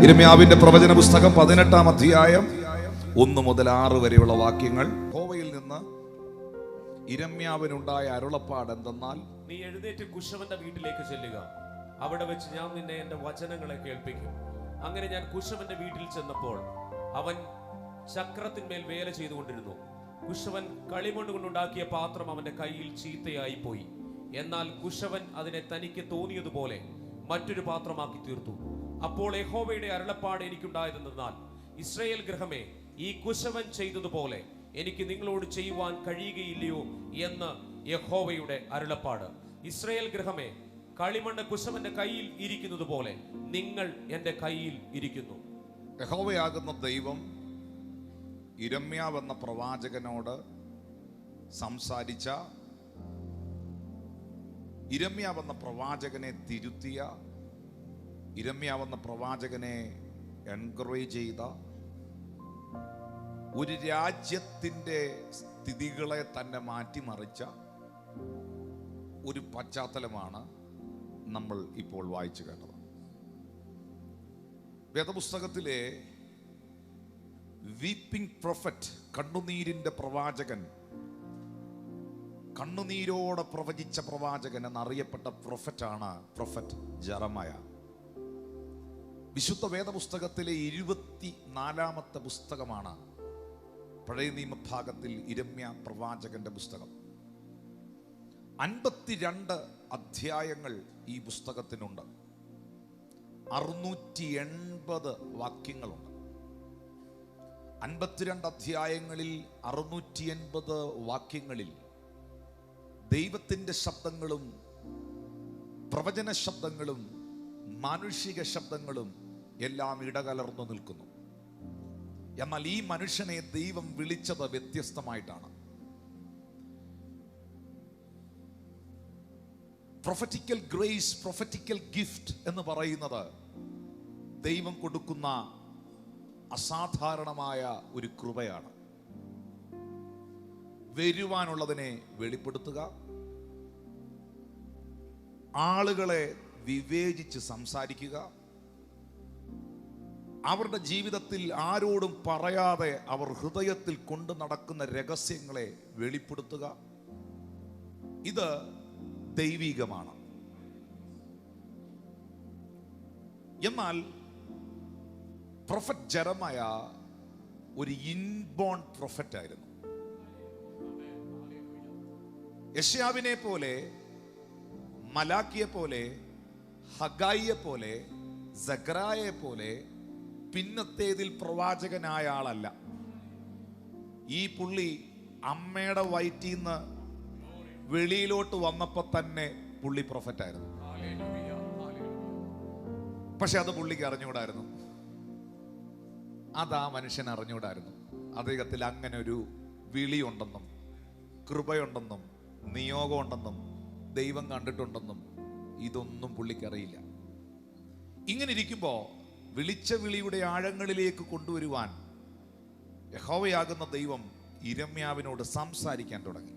യിരെമ്യാവിന്റെ പ്രവചന പുസ്തകം 18-ാം അധ്യായം 1 മുതൽ 6 വരെയുള്ള വാക്യങ്ങൾ. യഹോവയിൽ നിന്ന് യിരെമ്യാവിനുണ്ടായ അരുളപ്പാട് എന്തെന്നാൽ, നീ എഴുന്നേറ്റ് കുശവന്റെ വീട്ടിലേക്ക് ചെല്ലുക, അവിടെ വെച്ച് ഞാൻ നിന്നെ എന്റെ വചനങ്ങളെ കേൾപ്പിക്കും. അങ്ങനെ ഞാൻ കുശവന്റെ വീട്ടിൽ ചെന്നപ്പോൾ അവൻ ചക്രത്തിന്മേൽ വേല ചെയ്തുകൊണ്ടിരുന്നു. കുശവൻ കളിമണ്ണ് കൊണ്ടുണ്ടാക്കിയ പാത്രം അവന്റെ കയ്യിൽ ചീത്തയായി പോയി. എന്നാൽ കുശവൻ അതിനെ തനിക്ക് തോന്നിയതുപോലെ മറ്റൊരു പാത്രമാക്കി തീർത്തു. അപ്പോൾ യഹോവയുടെ അരുളപ്പാട് എനിക്കുണ്ടായതെന്നാൽ, ഇസ്രായേൽ ഗൃഹമേ, ഈ കുശവൻ ചെയ്തതുപോലെ എനിക്ക് നിങ്ങളോട് ചെയ്യുവാൻ കഴിയുകയില്ലയോ എന്ന് യഹോവയുടെ അരുളപ്പാട്. ഇസ്രായേൽ ഗൃഹമേ, കളിമണ്ണ് കുശവന്റെ കയ്യിൽ ഇരിക്കുന്നത് പോലെ നിങ്ങൾ എന്റെ കയ്യിൽ ഇരിക്കുന്നു. യഹോവയാകുന്ന ദൈവം യിരെമ്യാവ് എന്ന പ്രവാചകനോട് സംസാരിച്ച, യിരെമ്യാവ് എന്ന പ്രവാചകനെ തിരുത്തിയ, യിരെമ്യാവ് എന്ന പ്രവാചകനെ എൻകറേജ് ചെയ്ത, ഒരു രാജ്യത്തിൻ്റെ സ്ഥിതികളെ തന്നെ മാറ്റിമറിച്ച ഒരു പശ്ചാത്തലമാണ് നമ്മൾ ഇപ്പോൾ വായിച്ചു കേട്ടത്. വേദപുസ്തകത്തിലെ വീപ്പിംഗ് പ്രൊഫറ്റ്, കണ്ണുനീരിന്റെ പ്രവാചകൻ, കണ്ണുനീരോടെ പ്രവചിച്ച പ്രവാചകൻ എന്നറിയപ്പെട്ട പ്രൊഫറ്റാണ് പ്രൊഫറ്റ് ജെറമയ. വിശുദ്ധ വേദപുസ്തകത്തിലെ 24-ാമത്തെ പുസ്തകമാണ് പഴയ നിയമഭാഗത്തിൽ യിരെമ്യാ പ്രവാചകന്റെ പുസ്തകം. 52 അധ്യായങ്ങൾ ഈ പുസ്തകത്തിനുണ്ട്. 680 വാക്യങ്ങളുണ്ട്. 52 അധ്യായങ്ങളിൽ 680 വാക്യങ്ങളിൽ ദൈവത്തിൻ്റെ ശബ്ദങ്ങളും പ്രവചന ശബ്ദങ്ങളും മാനുഷിക ശബ്ദങ്ങളും എല്ലാം ഇടകലർന്നു നിൽക്കുന്നു. എന്നാൽ ഈ മനുഷ്യനെ ദൈവം വിളിച്ചത് വ്യത്യസ്തമായിട്ടാണ്. പ്രൊഫറ്റിക്കൽ ഗ്രേസ്, പ്രൊഫറ്റിക്കൽ ഗിഫ്റ്റ് എന്ന് പറയുന്നത് ദൈവം കൊടുക്കുന്ന അസാധാരണമായ ഒരു കൃപയാണ്. വരുവാനുള്ളതിനെ വെളിപ്പെടുത്തുക, ആളുകളെ വിവേചിച്ച് സംസാരിക്കുക, അവരുടെ ജീവിതത്തിൽ ആരോടും പറയാതെ അവർ ഹൃദയത്തിൽ കൊണ്ടു നടക്കുന്ന രഹസ്യങ്ങളെ വെളിപ്പെടുത്തുക. ഇത് ദൈവികമാണ്. എന്നാൽ പ്രൊഫറ്റ് ജെറമയ ഒരു ഇൻബോൺ പ്രൊഫറ്റ് ആയിരുന്നു. യെശയ്യാവിനെ പോലെ, മലാക്കിയെ പോലെ, ഹഗായിയെ പോലെ, സഖറിയായെ പോലെ പിന്നത്തേതിൽ പ്രവാചകനായ ആളല്ല. ഈ പുള്ളി അമ്മയുടെ വയറ്റിൽ നിന്ന് വെളിയിലോട്ട് വന്നപ്പോൾ തന്നെ പുള്ളി പ്രൊഫറ്റായിരുന്നു. പക്ഷെ അത് പുള്ളിക്ക് അറിഞ്ഞുകൂടായിരുന്നു. അതാ മനുഷ്യൻ അറിഞ്ഞുകൂടായിരുന്നു. അദ്ദേഹത്തിൽ അങ്ങനെ ഒരു വിളിയുണ്ടെന്നും കൃപയുണ്ടെന്നും നിയോഗമുണ്ടെന്നും ദൈവം കണ്ടിട്ടുണ്ടെന്നും ഇതൊന്നും പുള്ളിക്കറിയില്ല. ഇങ്ങനെ ഇരിക്കുമ്പോൾ വിളിച്ച വിളിയുടെ ആഴങ്ങളിലേക്ക് കൊണ്ടുവരുവാൻ യഹോവയാകുന്ന ദൈവം യിരെമ്യാവിനോട് സംസാരിക്കാൻ തുടങ്ങി.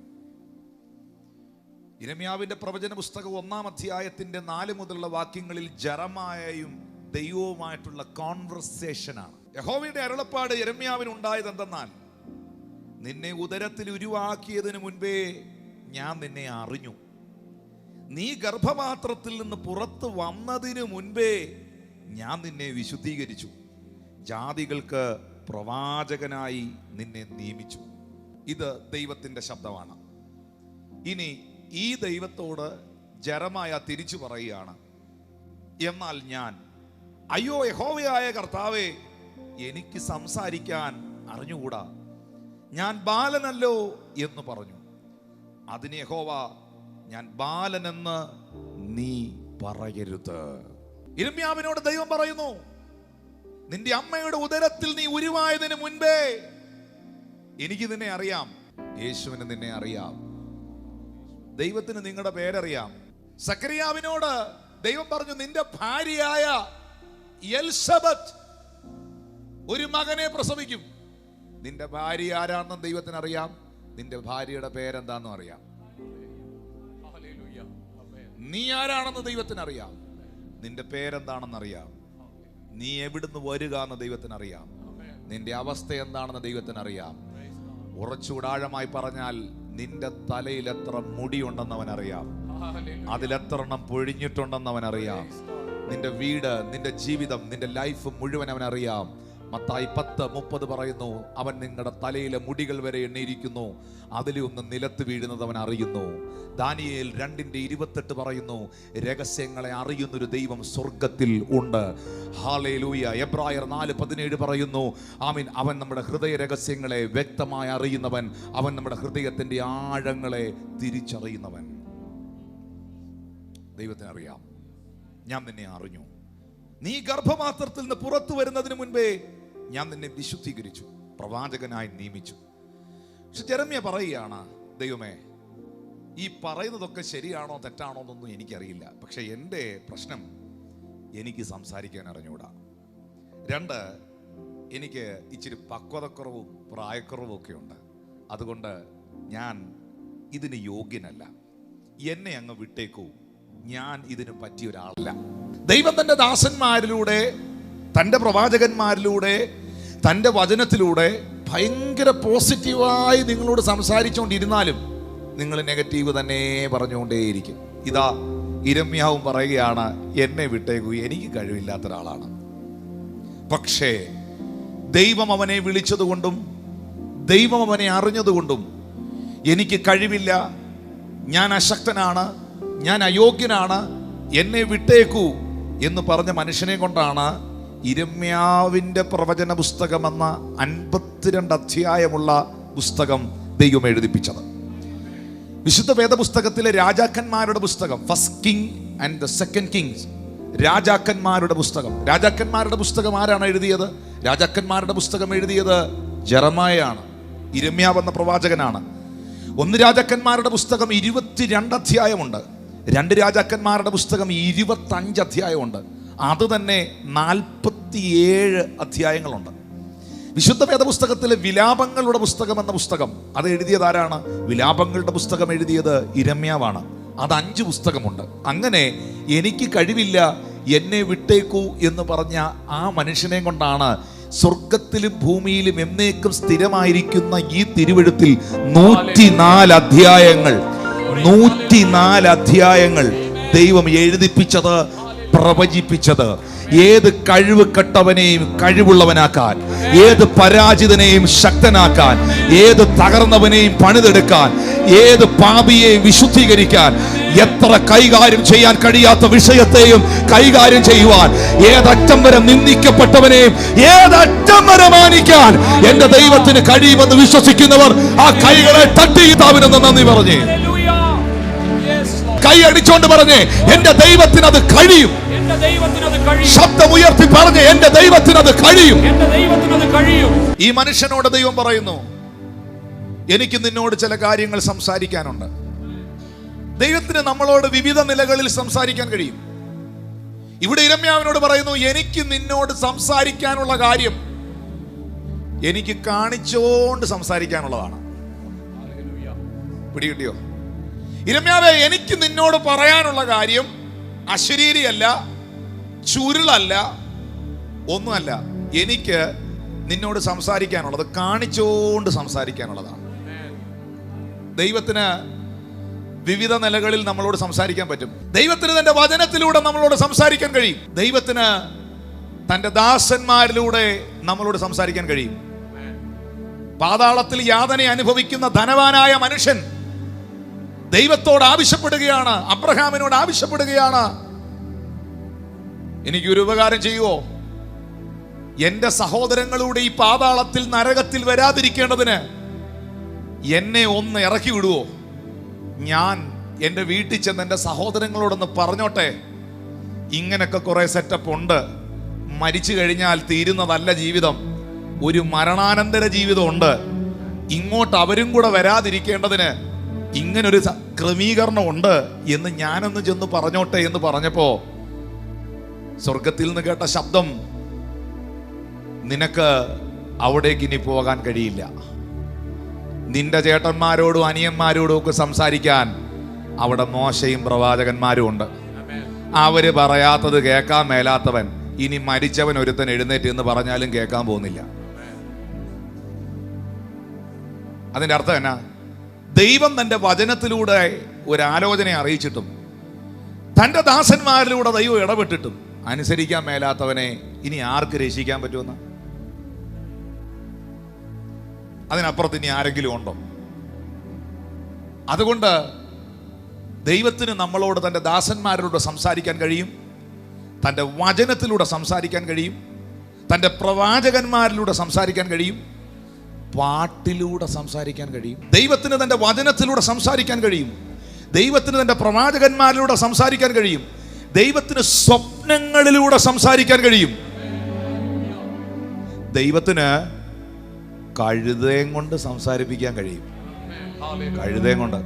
യിരെമ്യാവിന്റെ പ്രവചന പുസ്തകം 1-ാം അധ്യായത്തിന്റെ 4 മുതലുള്ള വാക്യങ്ങളിൽ ജെറമയയും ദൈവവുമായിട്ടുള്ള കോൺവെർസേഷനാണ്. യഹോവയുടെ അരുളപ്പാട് യിരെമ്യാവിന് ഉണ്ടായത് എന്തെന്നാൽ, നിന്നെ ഉദരത്തിൽ ഉരുവാക്കിയതിനു മുൻപേ ഞാൻ നിന്നെ അറിഞ്ഞു. നീ ഗർഭപാത്രത്തിൽ നിന്ന് പുറത്തു വന്നതിന് മുൻപേ ഞാൻ നിന്നെ വിശുദ്ധീകരിച്ചു. ജാതികൾക്ക് പ്രവാചകനായി നിന്നെ നിയമിച്ചു. ഇത് ദൈവത്തിന്റെ ശബ്ദമാണ്. ഇനി ഈ ദൈവത്തോട് ജെറമയ തിരിച്ചു പറയുകയാണ്, എന്നാൽ ഞാൻ, അയ്യോ യഹോവയായ കർത്താവേ, എനിക്ക് സംസാരിക്കാൻ അറിഞ്ഞുകൂടാ, ഞാൻ ബാലനല്ലോ എന്ന് പറഞ്ഞു. അതിന് യഹോവ, ഞാൻ ബാലനെന്ന് നീ പറയരുത്. യിരെമ്യാവിനോട് ദൈവം പറയുന്നു, നിന്റെ അമ്മയുടെ ഉദരത്തിൽ നീ ഉരുവായതിന് മുൻപേ എനിക്ക് നിന്നെ അറിയാം. യേശുവിന് നിന്നെ അറിയാം. ദൈവത്തിന് നിങ്ങളുടെ പേരറിയാം. സഖറിയാവിനോട് ദൈവം പറഞ്ഞു, നിന്റെ ഭാര്യയായ എലിസബത്ത് ഒരു മകനെ പ്രസവിക്കും. നിന്റെ ഭാര്യ ആരാണെന്നും ദൈവത്തിന് അറിയാം. നിന്റെ ഭാര്യയുടെ പേരെന്താണെന്നും അറിയാം. നീ ആരാണെന്ന് ദൈവത്തിന് അറിയാം. നിന്റെ പേരെന്താണെന്നറിയാം. നീ എവിടുന്ന് വരിക എന്ന് ദൈവത്തിനറിയാം. നിന്റെ അവസ്ഥ എന്താണെന്ന് ദൈവത്തിനറിയാം. ഉറച്ചുകൂടാഴമായി പറഞ്ഞാൽ നിന്റെ തലയിൽ എത്ര മുടിയുണ്ടെന്ന് അവനറിയാം. അതിലെത്ര എണ്ണം പൊഴിഞ്ഞിട്ടുണ്ടെന്ന് അവനറിയാം. നിന്റെ വീട്, നിന്റെ ജീവിതം, നിന്റെ ലൈഫ് മുഴുവൻ അവനറിയാം. മത്തായി 10:30 പറയുന്നു, അവൻ നിങ്ങളുടെ തലയിലെ മുടികൾ വരെ എണ്ണിയിരിക്കുന്നു, അതിലൊന്ന് നിലത്ത് വീഴുന്നത് അവൻ അറിയുന്നു. ദാനിയേൽ 2:28 പറയുന്നു, രഹസ്യങ്ങളെ അറിയുന്നൊരു ദൈവം സ്വർഗത്തിൽ ഉണ്ട്. ഹല്ലേലൂയ. എബ്രായർ 4:17 പറയുന്നു, ആമീൻ, അവൻ നമ്മുടെ ഹൃദയ രഹസ്യങ്ങളെ വ്യക്തമായി അറിയുന്നവൻ, അവൻ നമ്മുടെ ഹൃദയത്തിന്റെ ആഴങ്ങളെ തിരിച്ചറിയുന്നവൻ. ദൈവത്തിന് അറിയാം. ഞാൻ നിന്നെ അറിഞ്ഞു. നീ ഗർഭപാത്രത്തിൽ നിന്ന് പുറത്തു വരുന്നതിന് മുൻപേ ഞാൻ നിന്നെ വിശുദ്ധീകരിച്ചു, പ്രവാചകനായി നിയമിച്ചു. പക്ഷെ ജെറമ്യ പറയുകയാണ്, ദൈവമേ, ഈ പറയുന്നതൊക്കെ ശരിയാണോ തെറ്റാണോ എന്നൊന്നും എനിക്കറിയില്ല. പക്ഷെ എൻ്റെ പ്രശ്നം, എനിക്ക് സംസാരിക്കാൻ അറിഞ്ഞൂടാ. 2, എനിക്ക് ഇച്ചിരി പക്വതക്കുറവും പ്രായക്കുറവും ഒക്കെ ഉണ്ട്. അതുകൊണ്ട് ഞാൻ ഇതിന് യോഗ്യനല്ല. എന്നെ അങ്ങ് വിട്ടേക്കൂ. ഞാൻ ഇതിന് പറ്റിയ ഒരാളല്ല. ദൈവം തൻ്റെ ദാസന്മാരിലൂടെ, തൻ്റെ പ്രവാചകന്മാരിലൂടെ, തൻ്റെ വചനത്തിലൂടെ ഭയങ്കര പോസിറ്റീവായി നിങ്ങളോട് സംസാരിച്ചുകൊണ്ടിരുന്നാലും നിങ്ങൾ നെഗറ്റീവ് തന്നെ പറഞ്ഞുകൊണ്ടേയിരിക്കും. ഇതാ യിരെമ്യാവും പറയുകയാണ്, എന്നെ വിട്ടേക്കൂ, എനിക്ക് കഴിവില്ലാത്ത ഒരാളാണ്. പക്ഷേ ദൈവം അവനെ വിളിച്ചതുകൊണ്ടും ദൈവം അവനെ അറിഞ്ഞതുകൊണ്ടും എനിക്ക് കഴിവില്ല, ഞാൻ അശക്തനാണ്, ഞാൻ അയോഗ്യനാണ്, എന്നെ വിട്ടേക്കൂ എന്ന് പറഞ്ഞ മനുഷ്യനെ കൊണ്ടാണ് യിരെമ്യാവിൻ്റെ പ്രവചന പുസ്തകം എന്ന 52 അധ്യായമുള്ള പുസ്തകം ദൈവം എഴുതിപ്പിച്ചത്. വിശുദ്ധ വേദപുസ്തകത്തിലെ രാജാക്കന്മാരുടെ പുസ്തകം, first king and the second Kings, രാജാക്കന്മാരുടെ പുസ്തകം. രാജാക്കന്മാരുടെ പുസ്തകം ആരാണ് എഴുതിയത്? രാജാക്കന്മാരുടെ പുസ്തകം എഴുതിയത് ജെറമ്യായാണ്, യിരെമ്യാവ് എന്ന പ്രവാചകനാണ്. 1 രാജാക്കന്മാരുടെ പുസ്തകം 22 അധ്യായമുണ്ട്. 2 രാജാക്കന്മാരുടെ പുസ്തകം 25 അധ്യായമുണ്ട്. അത് തന്നെ 47 അധ്യായങ്ങളുണ്ട്. വിശുദ്ധ വേദപുസ്തകത്തിലെ വിലാപങ്ങളുടെ പുസ്തകം എന്ന പുസ്തകം, അത് എഴുതിയത് ആരാണ്? വിലാപങ്ങളുടെ പുസ്തകം എഴുതിയത് യിരെമ്യാവാണ്. അത് 5 പുസ്തകമുണ്ട്. അങ്ങനെ എനിക്ക് കഴിവില്ല, എന്നെ വിട്ടേക്കൂ എന്ന് പറഞ്ഞ ആ മനുഷ്യനെ കൊണ്ടാണ് സ്വർഗത്തിലും ഭൂമിയിലും എന്നേക്കും സ്ഥിരമായിരിക്കുന്ന ഈ തിരുവെഴുത്തിൽ 104 അധ്യായങ്ങൾ 104 അധ്യായങ്ങൾ ദൈവം എഴുതിപ്പിച്ചത്, പ്രവചിപ്പിച്ചത്. ഏത് കഴിവ് കെട്ടവനെയും കഴിവുള്ളവനാക്കാൻ, ഏത് പരാജിതനെയും ശക്തനാക്കാൻ, ഏത് തകർന്നവനെയും പണിതെടുക്കാൻ, ഏത് പാപിയെയും വിശുദ്ധീകരിക്കാൻ, എത്ര കൈകാര്യം ചെയ്യാൻ കഴിയാത്ത വിഷയത്തെയും കൈകാര്യം ചെയ്യുവാൻ, ഏതറ്റം വരെ നിന്ദിക്കപ്പെട്ടവനെയും ഏതറ്റം വരെ മാനിക്കാൻ എന്റെ ദൈവത്തിന് കഴിയുമെന്ന് വിശ്വസിക്കുന്നവർ ആ കൈകളെ തട്ടി താവിനെന്ന് നന്ദി പറഞ്ഞേ, കൈ അടിച്ചോണ്ട് പറഞ്ഞേ, എന്റെ ദൈവത്തിന് അത് കഴിയും. ശബ്ദമുയർത്തി പറഞ്ഞേ, എന്റെ ദൈവത്തിന് അത് കഴിയും. ഈ മനുഷ്യനോട് ദൈവം പറയുന്നു, എനിക്ക് നിന്നോട് ചില കാര്യങ്ങൾ സംസാരിക്കാനുണ്ട്. ദൈവത്തിന് നമ്മളോട് വിവിധ നിലകളിൽ സംസാരിക്കാൻ കഴിയും. ഇവിടെ യിരെമ്യാവിനോട് പറയുന്നു, എനിക്ക് നിന്നോട് സംസാരിക്കാനുള്ള കാര്യം എനിക്ക് കാണിച്ചോണ്ട് സംസാരിക്കാനുള്ളതാണ്. പിടികിട്ടിയോ? യിരെമ്യാവേ, എനിക്ക് നിന്നോട് പറയാനുള്ള കാര്യം അശരീരിയല്ല, ചുരുളല്ല, ഒന്നുമല്ല. എനിക്ക് നിന്നോട് സംസാരിക്കാനുള്ളത് കാണിച്ചോണ്ട് സംസാരിക്കാനുള്ളതാണ്. ദൈവത്തിന് വിവിധ നിലകളിൽ നമ്മളോട് സംസാരിക്കാൻ പറ്റും. ദൈവത്തിന് തന്റെ വചനത്തിലൂടെ നമ്മളോട് സംസാരിക്കാൻ കഴിയും. ദൈവത്തിന് തന്റെ ദാസന്മാരിലൂടെ നമ്മളോട് സംസാരിക്കാൻ കഴിയും. പാതാളത്തിൽ യാതന അനുഭവിക്കുന്ന ധനവാനായ മനുഷ്യൻ ദൈവത്തോട് ആവശ്യപ്പെടുകയാണ്, അബ്രഹാമിനോട് ആവശ്യപ്പെടുകയാണ്, എനിക്കൊരു ഉപകാരം ചെയ്യുവോ? എന്റെ സഹോദരങ്ങളുടെ ഈ പാതാളത്തിൽ നരകത്തിൽ വരാതിരിക്കേണ്ടതിന് എന്നെ ഒന്ന് ഇറക്കി വിടുവോ? ഞാൻ എൻ്റെ വീട്ടിൽ ചെന്ന് എൻ്റെ സഹോദരങ്ങളോടൊന്ന് പറഞ്ഞോട്ടെ, ഇങ്ങനൊക്കെ കുറെ സെറ്റപ്പ് ഉണ്ട്, മരിച്ചു കഴിഞ്ഞാൽ തീരുന്നതല്ല ജീവിതം, ഒരു മരണാനന്തര ജീവിതം ഉണ്ട്, ഇങ്ങോട്ട് അവരും കൂടെ വരാതിരിക്കേണ്ടതിന് ഇങ്ങനൊരു ക്രമീകരണം ഉണ്ട് എന്ന് ഞാനൊന്ന് ചെന്ന് പറഞ്ഞോട്ടെ എന്ന് പറഞ്ഞപ്പോ സ്വർഗത്തിൽ നിന്ന് കേട്ട ശബ്ദം, നിനക്ക് അവിടേക്ക് ഇനി പോകാൻ കഴിയില്ല. നിന്റെ ചേട്ടന്മാരോടും അനിയന്മാരോടും ഒക്കെ സംസാരിക്കാൻ അവിടെ മോശയും പ്രവാചകന്മാരും ഉണ്ട്. അവര് പറയാത്തത് കേൾക്കാൻ മേലാത്തവൻ ഇനി മരിച്ചവൻ ഒരുത്തൻ എഴുന്നേറ്റ് എന്ന് പറഞ്ഞാലും കേൾക്കാൻ പോകുന്നില്ല. അതിന്റെ അർത്ഥം എന്നാ? ദൈവം തന്റെ വചനത്തിലൂടെ ഒരാലോചന അറിയിച്ചിട്ടും തന്റെ ദാസന്മാരിലൂടെ ദൈവം ഇടപെട്ടിട്ടും അനുസരിക്കാൻ മേലാത്തവനെ ഇനി ആർക്ക് രക്ഷിക്കാൻ പറ്റുമെന്ന്? അതിനപ്പുറത്ത് ഇനി ആരെങ്കിലും ഉണ്ടോ? അതുകൊണ്ട് ദൈവത്തിന് നമ്മളോട് തന്റെ ദാസന്മാരോട് സംസാരിക്കാൻ കഴിയും, തന്റെ വചനത്തിലൂടെ സംസാരിക്കാൻ കഴിയും, തന്റെ പ്രവാചകന്മാരിലൂടെ സംസാരിക്കാൻ കഴിയും, പാട്ടിലൂടെ സംസാരിക്കാൻ കഴിയും. ദൈവത്തിന് തന്റെ വചനത്തിലൂടെ സംസാരിക്കാൻ കഴിയും, ദൈവത്തിന് തന്റെ പ്രവാചകന്മാരിലൂടെ സംസാരിക്കാൻ കഴിയും, ദൈവത്തിന് സ്വപ്നങ്ങളിലൂടെ സംസാരിക്കാൻ കഴിയും, ദൈവത്തിന് കഴുതയും കൊണ്ട് സംസാരിപ്പിക്കാൻ കഴിയും. കഴുതയും കൊണ്ട്.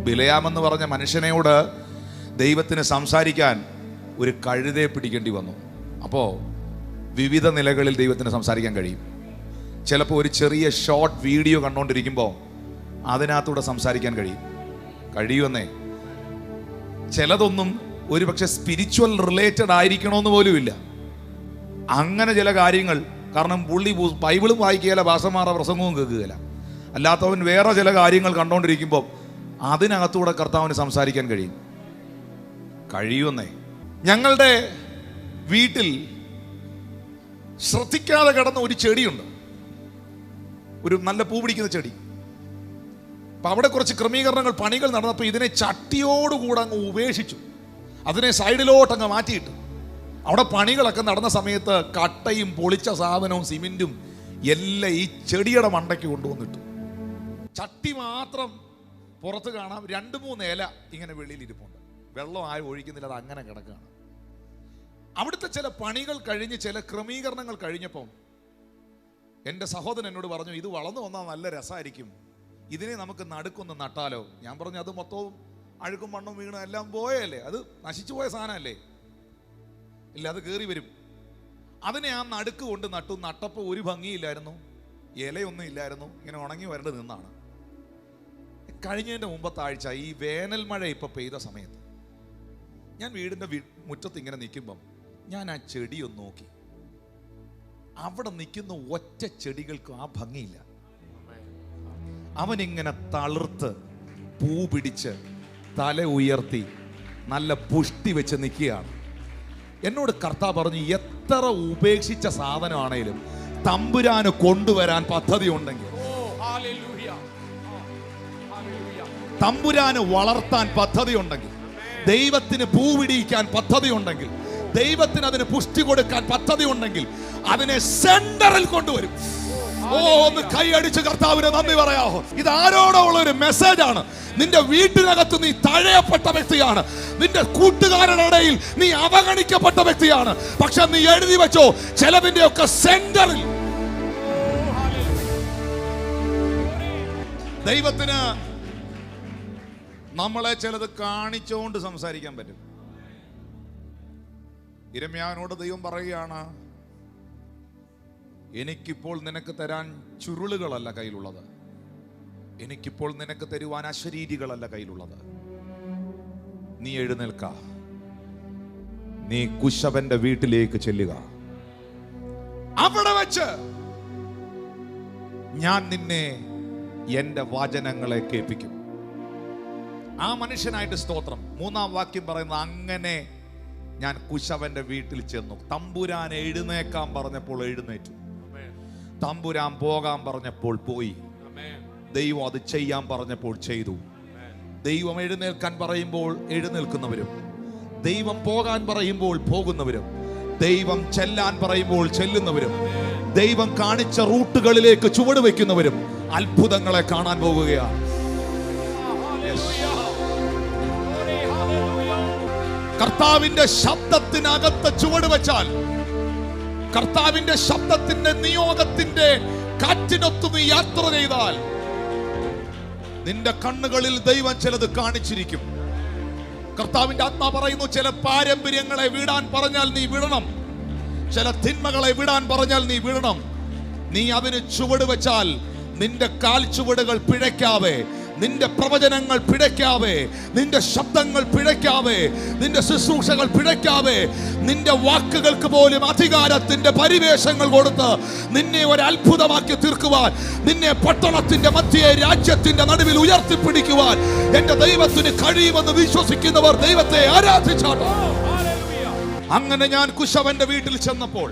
ബിലയാമെന്ന് പറഞ്ഞ മനുഷ്യനോട് ദൈവത്തിന് സംസാരിക്കാൻ ഒരു കഴുതയെ പിടിക്കേണ്ടി വന്നു. അപ്പോൾ വിവിധ നിലകളിൽ ദൈവത്തിന് സംസാരിക്കാൻ കഴിയും. ചിലപ്പോൾ ഒരു ചെറിയ ഷോർട്ട് വീഡിയോ കണ്ടുകൊണ്ടിരിക്കുമ്പോൾ അതിനകത്തൂടെ സംസാരിക്കാൻ കഴിയുമെന്നേ. ചിലതൊന്നും ഒരുപക്ഷെ സ്പിരിച്വൽ റിലേറ്റഡ് ആയിരിക്കണമെന്ന് പോലുമില്ല. അങ്ങനെ ചില കാര്യങ്ങൾ, കാരണം പുള്ളി ബൈബിളും വായിക്കുകയില്ല, ഭാഷമാരുടെ പ്രസംഗവും കേൾക്കുകയില്ല, അല്ലാത്തവൻ വേറെ ചില കാര്യങ്ങൾ കണ്ടുകൊണ്ടിരിക്കുമ്പോൾ അതിനകത്തൂടെ കർത്താവിന് സംസാരിക്കാൻ കഴിയുമെന്നേ. ഞങ്ങളുടെ വീട്ടിൽ ശ്രദ്ധിക്കാതെ കിടന്ന ഒരു ചെടിയുണ്ട്, ഒരു നല്ല പൂ പിടിക്കുന്ന ചെടി. അപ്പം അവിടെ കുറച്ച് ക്രമീകരണങ്ങൾ, പണികൾ നടന്നപ്പോൾ ഇതിനെ ചട്ടിയോടുകൂടെ അങ്ങ് ഉപേക്ഷിച്ചു, അതിനെ സൈഡിലോട്ടങ്ങ് മാറ്റിയിട്ടു. അവിടെ പണികളൊക്കെ നടന്ന സമയത്ത് കട്ടയും പൊളിച്ച സാധനവും സിമെന്റും എല്ലാം ഈ ചെടിയുടെ മണ്ടയ്ക്ക് കൊണ്ടുവന്നിട്ടു. ചട്ടി മാത്രം പുറത്ത് കാണാം, 2-3 ഇല ഇങ്ങനെ വെളിയിലിരിപ്പുണ്ട്. വെള്ളം ആരും ഒഴിക്കുന്നില്ല, അത് അങ്ങനെ കിടക്കുകയാണ്. അവിടുത്തെ ചില പണികൾ കഴിഞ്ഞ്, ചില ക്രമീകരണങ്ങൾ കഴിഞ്ഞപ്പോൾ എൻ്റെ സഹോദരൻ എന്നോട് പറഞ്ഞു, ഇത് വളർന്നു വന്നാൽ നല്ല രസമായിരിക്കും, ഇതിനെ നമുക്ക് നടുക്കൊന്ന് നട്ടാലോ? ഞാൻ പറഞ്ഞു, അത് മൊത്തവും അഴുക്കും മണ്ണും വീണും എല്ലാം പോയല്ലേ, അത് നശിച്ചു പോയ സാധനമല്ലേ, ഇല്ല അത് കയറി വരും. അതിനെ ആ നടുക്ക് കൊണ്ട് നട്ടു. നട്ടപ്പോൾ ഒരു ഭംഗിയില്ലായിരുന്നു, ഇലയൊന്നും ഇല്ലായിരുന്നു, ഇങ്ങനെ ഉണങ്ങി വരേണ്ടി നിന്നാണ്. കഴിഞ്ഞതിൻ്റെ മുമ്പത്തെ ആഴ്ച ഈ വേനൽ മഴ ഇപ്പം പെയ്ത സമയത്ത് ഞാൻ വീടിൻ്റെ മുറ്റത്ത് ഇങ്ങനെ നിൽക്കുമ്പം ഞാൻ ആ ചെടിയൊന്ന് നോക്കി. അവിടെ നിൽക്കുന്ന ഒറ്റ ചെടികൾക്കും ആ ഭംഗിയില്ല. അവനിങ്ങനെ തളിർത്ത് പൂ പിടിച്ച് തല ഉയർത്തി നല്ല പുഷ്ടി വെച്ച് നിൽക്കുകയാണ്. എന്നോട് കർത്താവ് പറഞ്ഞു, എത്ര ഉപേക്ഷിച്ച സാധനമാണേലും തമ്പുരാന് കൊണ്ടുവരാൻ പദ്ധതി ഉണ്ടെങ്കിൽ, തമ്പുരാന് വളർത്താൻ പദ്ധതി ഉണ്ടെങ്കിൽ, ദൈവത്തിന് പൂ പിടിക്കാൻ പദ്ധതി ഉണ്ടെങ്കിൽ, ദൈവത്തിന് അതിന് പുഷ്ടി കൊടുക്കാൻ പദ്ധതി ഉണ്ടെങ്കിൽ അതിനെ സെന്ററിൽ കൊണ്ടുവരും. ഒന്ന് കൈയടിച്ച് കർത്താവിന് നന്ദി പറയാമോ? ഇത് ആരോടോ ഉള്ള ഒരു മെസ്സേജ് ആണ്. നിന്റെ വീട്ടിനകത്ത് നീ തഴയപ്പെട്ട വ്യക്തിയാണ്, നിന്റെ കൂട്ടുകാരുടെ ഇടയിൽ നീ അവഗണിക്കപ്പെട്ട വ്യക്തിയാണ്. പക്ഷെ നീ എഴുതി വെച്ചോ, ചിലതിന്റെ ഒക്കെ സെന്ററിൽ ദൈവത്തിന് നമ്മളെ ചിലത് കാണിച്ചുകൊണ്ട് സംസാരിക്കാൻ പറ്റും. യിരെമ്യാവിനോട് ദൈവം പറയുകയാണ്, എനിക്കിപ്പോൾ നിനക്ക് തരാൻ ചുരുളുകളല്ല കയ്യിലുള്ളത്, എനിക്കിപ്പോൾ നിനക്ക് തരുവാൻ അശരീരികളല്ല കയ്യിലുള്ളത്. നീ എഴുന്നേൽക്ക, നീ കുശവന്റെ വീട്ടിലേക്ക് ചെല്ലുക, അവിടെ വെച്ച് ഞാൻ നിന്നെ എന്റെ വചനങ്ങളെ കേൾപ്പിക്കും. ആ മനുഷ്യനായിട്ട് സ്തോത്രം. 3-ാം വാക്യം പറയുന്നത്, അങ്ങനെ ഞാൻ കുശവന്റെ വീട്ടിൽ ചെന്നു. തമ്പുരാൻ എഴുന്നേക്കാൻ പറഞ്ഞപ്പോൾ എഴുന്നേറ്റു, തമ്പുരാൻ പോകാൻ പറഞ്ഞപ്പോൾ പോയി, ദൈവം അത് ചെയ്യാൻ പറഞ്ഞപ്പോൾ ചെയ്തു. ദൈവം എഴുന്നേൽക്കാൻ പറയുമ്പോൾ എഴുന്നേൽക്കുന്നവരും, ദൈവം പോകാൻ പറയുമ്പോൾ പോകുന്നവരും, ദൈവം ചെല്ലാൻ പറയുമ്പോൾ ചെല്ലുന്നവരും, ദൈവം കാണിച്ച റൂട്ടുകളിലേക്ക് ചുവട് വയ്ക്കുന്നവരും അത്ഭുതങ്ങളെ കാണാൻ പോകുകയാണ്. കർത്താവിന്റെ ശബ്ദത്തിനകത്ത് ചുവട് വെച്ചാൽ, കർത്താവിന്റെ ശബ്ദത്തിന്റെ നിയോഗത്തിന്റെ കാറ്റിനൊത്തു നീ യാത്ര ചെയ്താൽ, നിന്റെ കണ്ണുകളിൽ ദൈവം ചിലത് കാണിച്ചിരിക്കും. കർത്താവിന്റെ ആത്മാ പറയുന്നു, ചില പാരമ്പര്യങ്ങളെ വിടാൻ പറഞ്ഞാൽ നീ വിടണം, ചില തിന്മകളെ വിടാൻ പറഞ്ഞാൽ നീ വിടണം. നീ അതിന് ചുവട് വെച്ചാൽ നിന്റെ കാൽ ചുവടുകൾ പിഴയ്ക്കാതെ നിന്റെ പ്രവചനങ്ങൾ പിഴയ്ക്കാതെ, നിന്റെ ശബ്ദങ്ങൾ പിഴയ്ക്കാതെ, നിന്റെ ശുശ്രൂഷകൾ പിഴയ്ക്കാതെ, നിന്റെ വാക്കുകൾക്ക് പോലും അധികാരത്തിന്റെ പരിവേഷങ്ങൾ കൊടുത്ത് നിന്നെ ഒരു അത്ഭുതമാക്കി തീർക്കുവാൻ, നിന്നെ പട്ടണത്തിന്റെ മധ്യേ രാജ്യത്തിന്റെ നടുവിൽ ഉയർത്തിപ്പിടിക്കുവാൻ എന്റെ ദൈവത്തിന് കഴിയുമെന്ന് വിശ്വസിക്കുന്നവർ ദൈവത്തെ ആരാധിച്ചാട്ടോ. അങ്ങനെ ഞാൻ കുശവന്റെ വീട്ടിൽ ചെന്നപ്പോൾ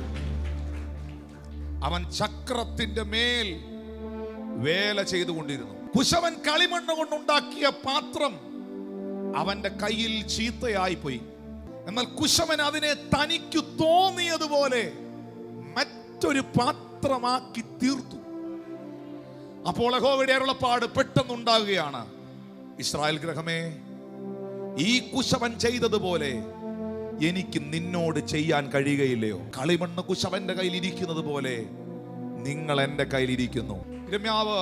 അവൻ ചക്രത്തിന്റെ മേൽ വേല ചെയ്തുകൊണ്ടിരുന്നു. കുശവൻ കളിമണ്ണ് കൊണ്ടുണ്ടാക്കിയ പാത്രം അവന്റെ കയ്യിൽ ചീത്തയായി പോയി. എന്നാൽ കുശവൻ അതിനെ തനിക്ക് തോന്നിയതുപോലെ മറ്റൊരു പാത്രമാക്കി തീർത്തു. അപ്പോൾ യഹോവയുടെ അരുളപ്പാട് പെട്ടെന്നുണ്ടാകുകയാണ്, ഇസ്രായേൽ ഗൃഹമേ, ഈ കുശവൻ ചെയ്തതുപോലെ എനിക്ക് നിന്നോട് ചെയ്യാൻ കഴിയുകയില്ലയോ? കളിമണ്ണ് കുശവന്റെ കയ്യിൽ ഇരിക്കുന്നത് പോലെ നിങ്ങൾ എന്റെ കയ്യിലിരിക്കുന്നു. യിരെമ്യാവ്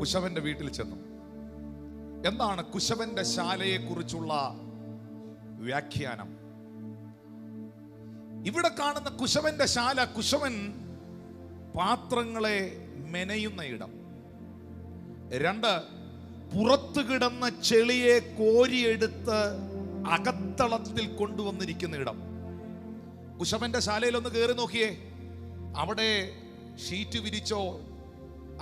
കുശവന്റെ വീട്ടിൽ ചെന്നു. എന്താണ് കുശവന്റെ ശാലയെ കുറിച്ചുള്ള വ്യാഖ്യാനം? ഇവിടെ കാണുന്ന കുശവന്റെ ശാല, കുശവൻ പാത്രങ്ങളെ മെനയുന്ന ഇടം. 2, പുറത്തു കിടന്ന ചെളിയെ കോരിയെടുത്ത് അകത്തളത്തിൽ കൊണ്ടുവന്നിരിക്കുന്ന ഇടം. കുശവന്റെ ശാലയിൽ ഒന്ന് കയറി നോക്കിയേ. അവിടെ ഷീറ്റ് വിരിച്ചോ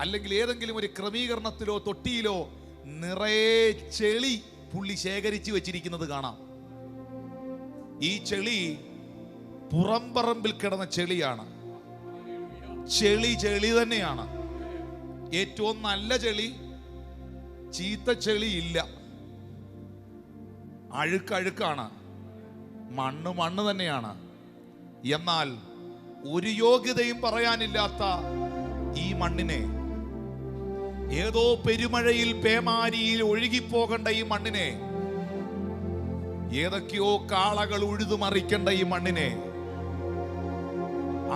അല്ലെങ്കിൽ ഏതെങ്കിലും ഒരു ക്രമീകരണത്തിലോ തൊട്ടിയിലോ നിറയെ ചെളി പുള്ളി ശേഖരിച്ചു വെച്ചിരിക്കുന്നത് കാണാം. ഈ ചെളി പുറംപറമ്പിൽ കിടന്ന ചെളിയാണ്. ചെളി തന്നെയാണ്. ഏറ്റവും നല്ല ചെളി, ചീത്ത ചെളി ഇല്ല. അഴുക്കാണ്, മണ്ണ് തന്നെയാണ്. എന്നാൽ ഒരു യോഗ്യതയും പറയാനില്ലാത്ത ഈ മണ്ണിനെ, ഏതോ പെരുമഴയിൽ പേമാരിയിൽ ഒഴുകിപ്പോകേണ്ട ഈ മണ്ണിനെ, ഏതൊക്കെയോ കാളകൾ ഉഴുതുമറിക്കേണ്ട ഈ മണ്ണിനെ,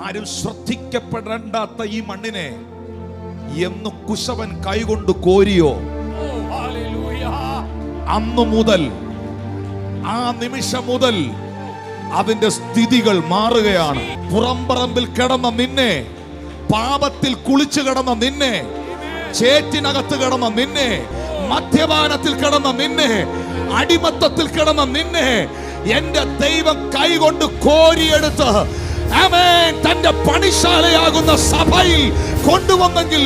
ആരും ശ്രദ്ധിക്കപ്പെടേണ്ടാത്ത ഈ മണ്ണിനെ എന്ന് കുശവൻ കൈകൊണ്ട് കോരിയോ, അന്നു മുതൽ, ആ നിമിഷം മുതൽ അതിന്റെ സ്ഥിതികൾ മാറുകയാണ്. പുറംപറമ്പിൽ കിടന്ന നിന്നെ, പാപത്തിൽ കുളിച്ചു കിടന്ന നിന്നെ, ചേറ്റിനകത്ത് കിടന്ന നിന്നെ, മദ്യപാനത്തിൽ കിടന്ന നിന്നെ, അടിമത്തത്തിൽ കിടന്ന നിന്നെ എന്റെ ദൈവം കൈകൊണ്ട് കോരിയെടുത്ത് ആമേൻ തന്റെ പണിശാലയാകുന്ന സഭയിൽ കൊണ്ടുവന്നെങ്കിൽ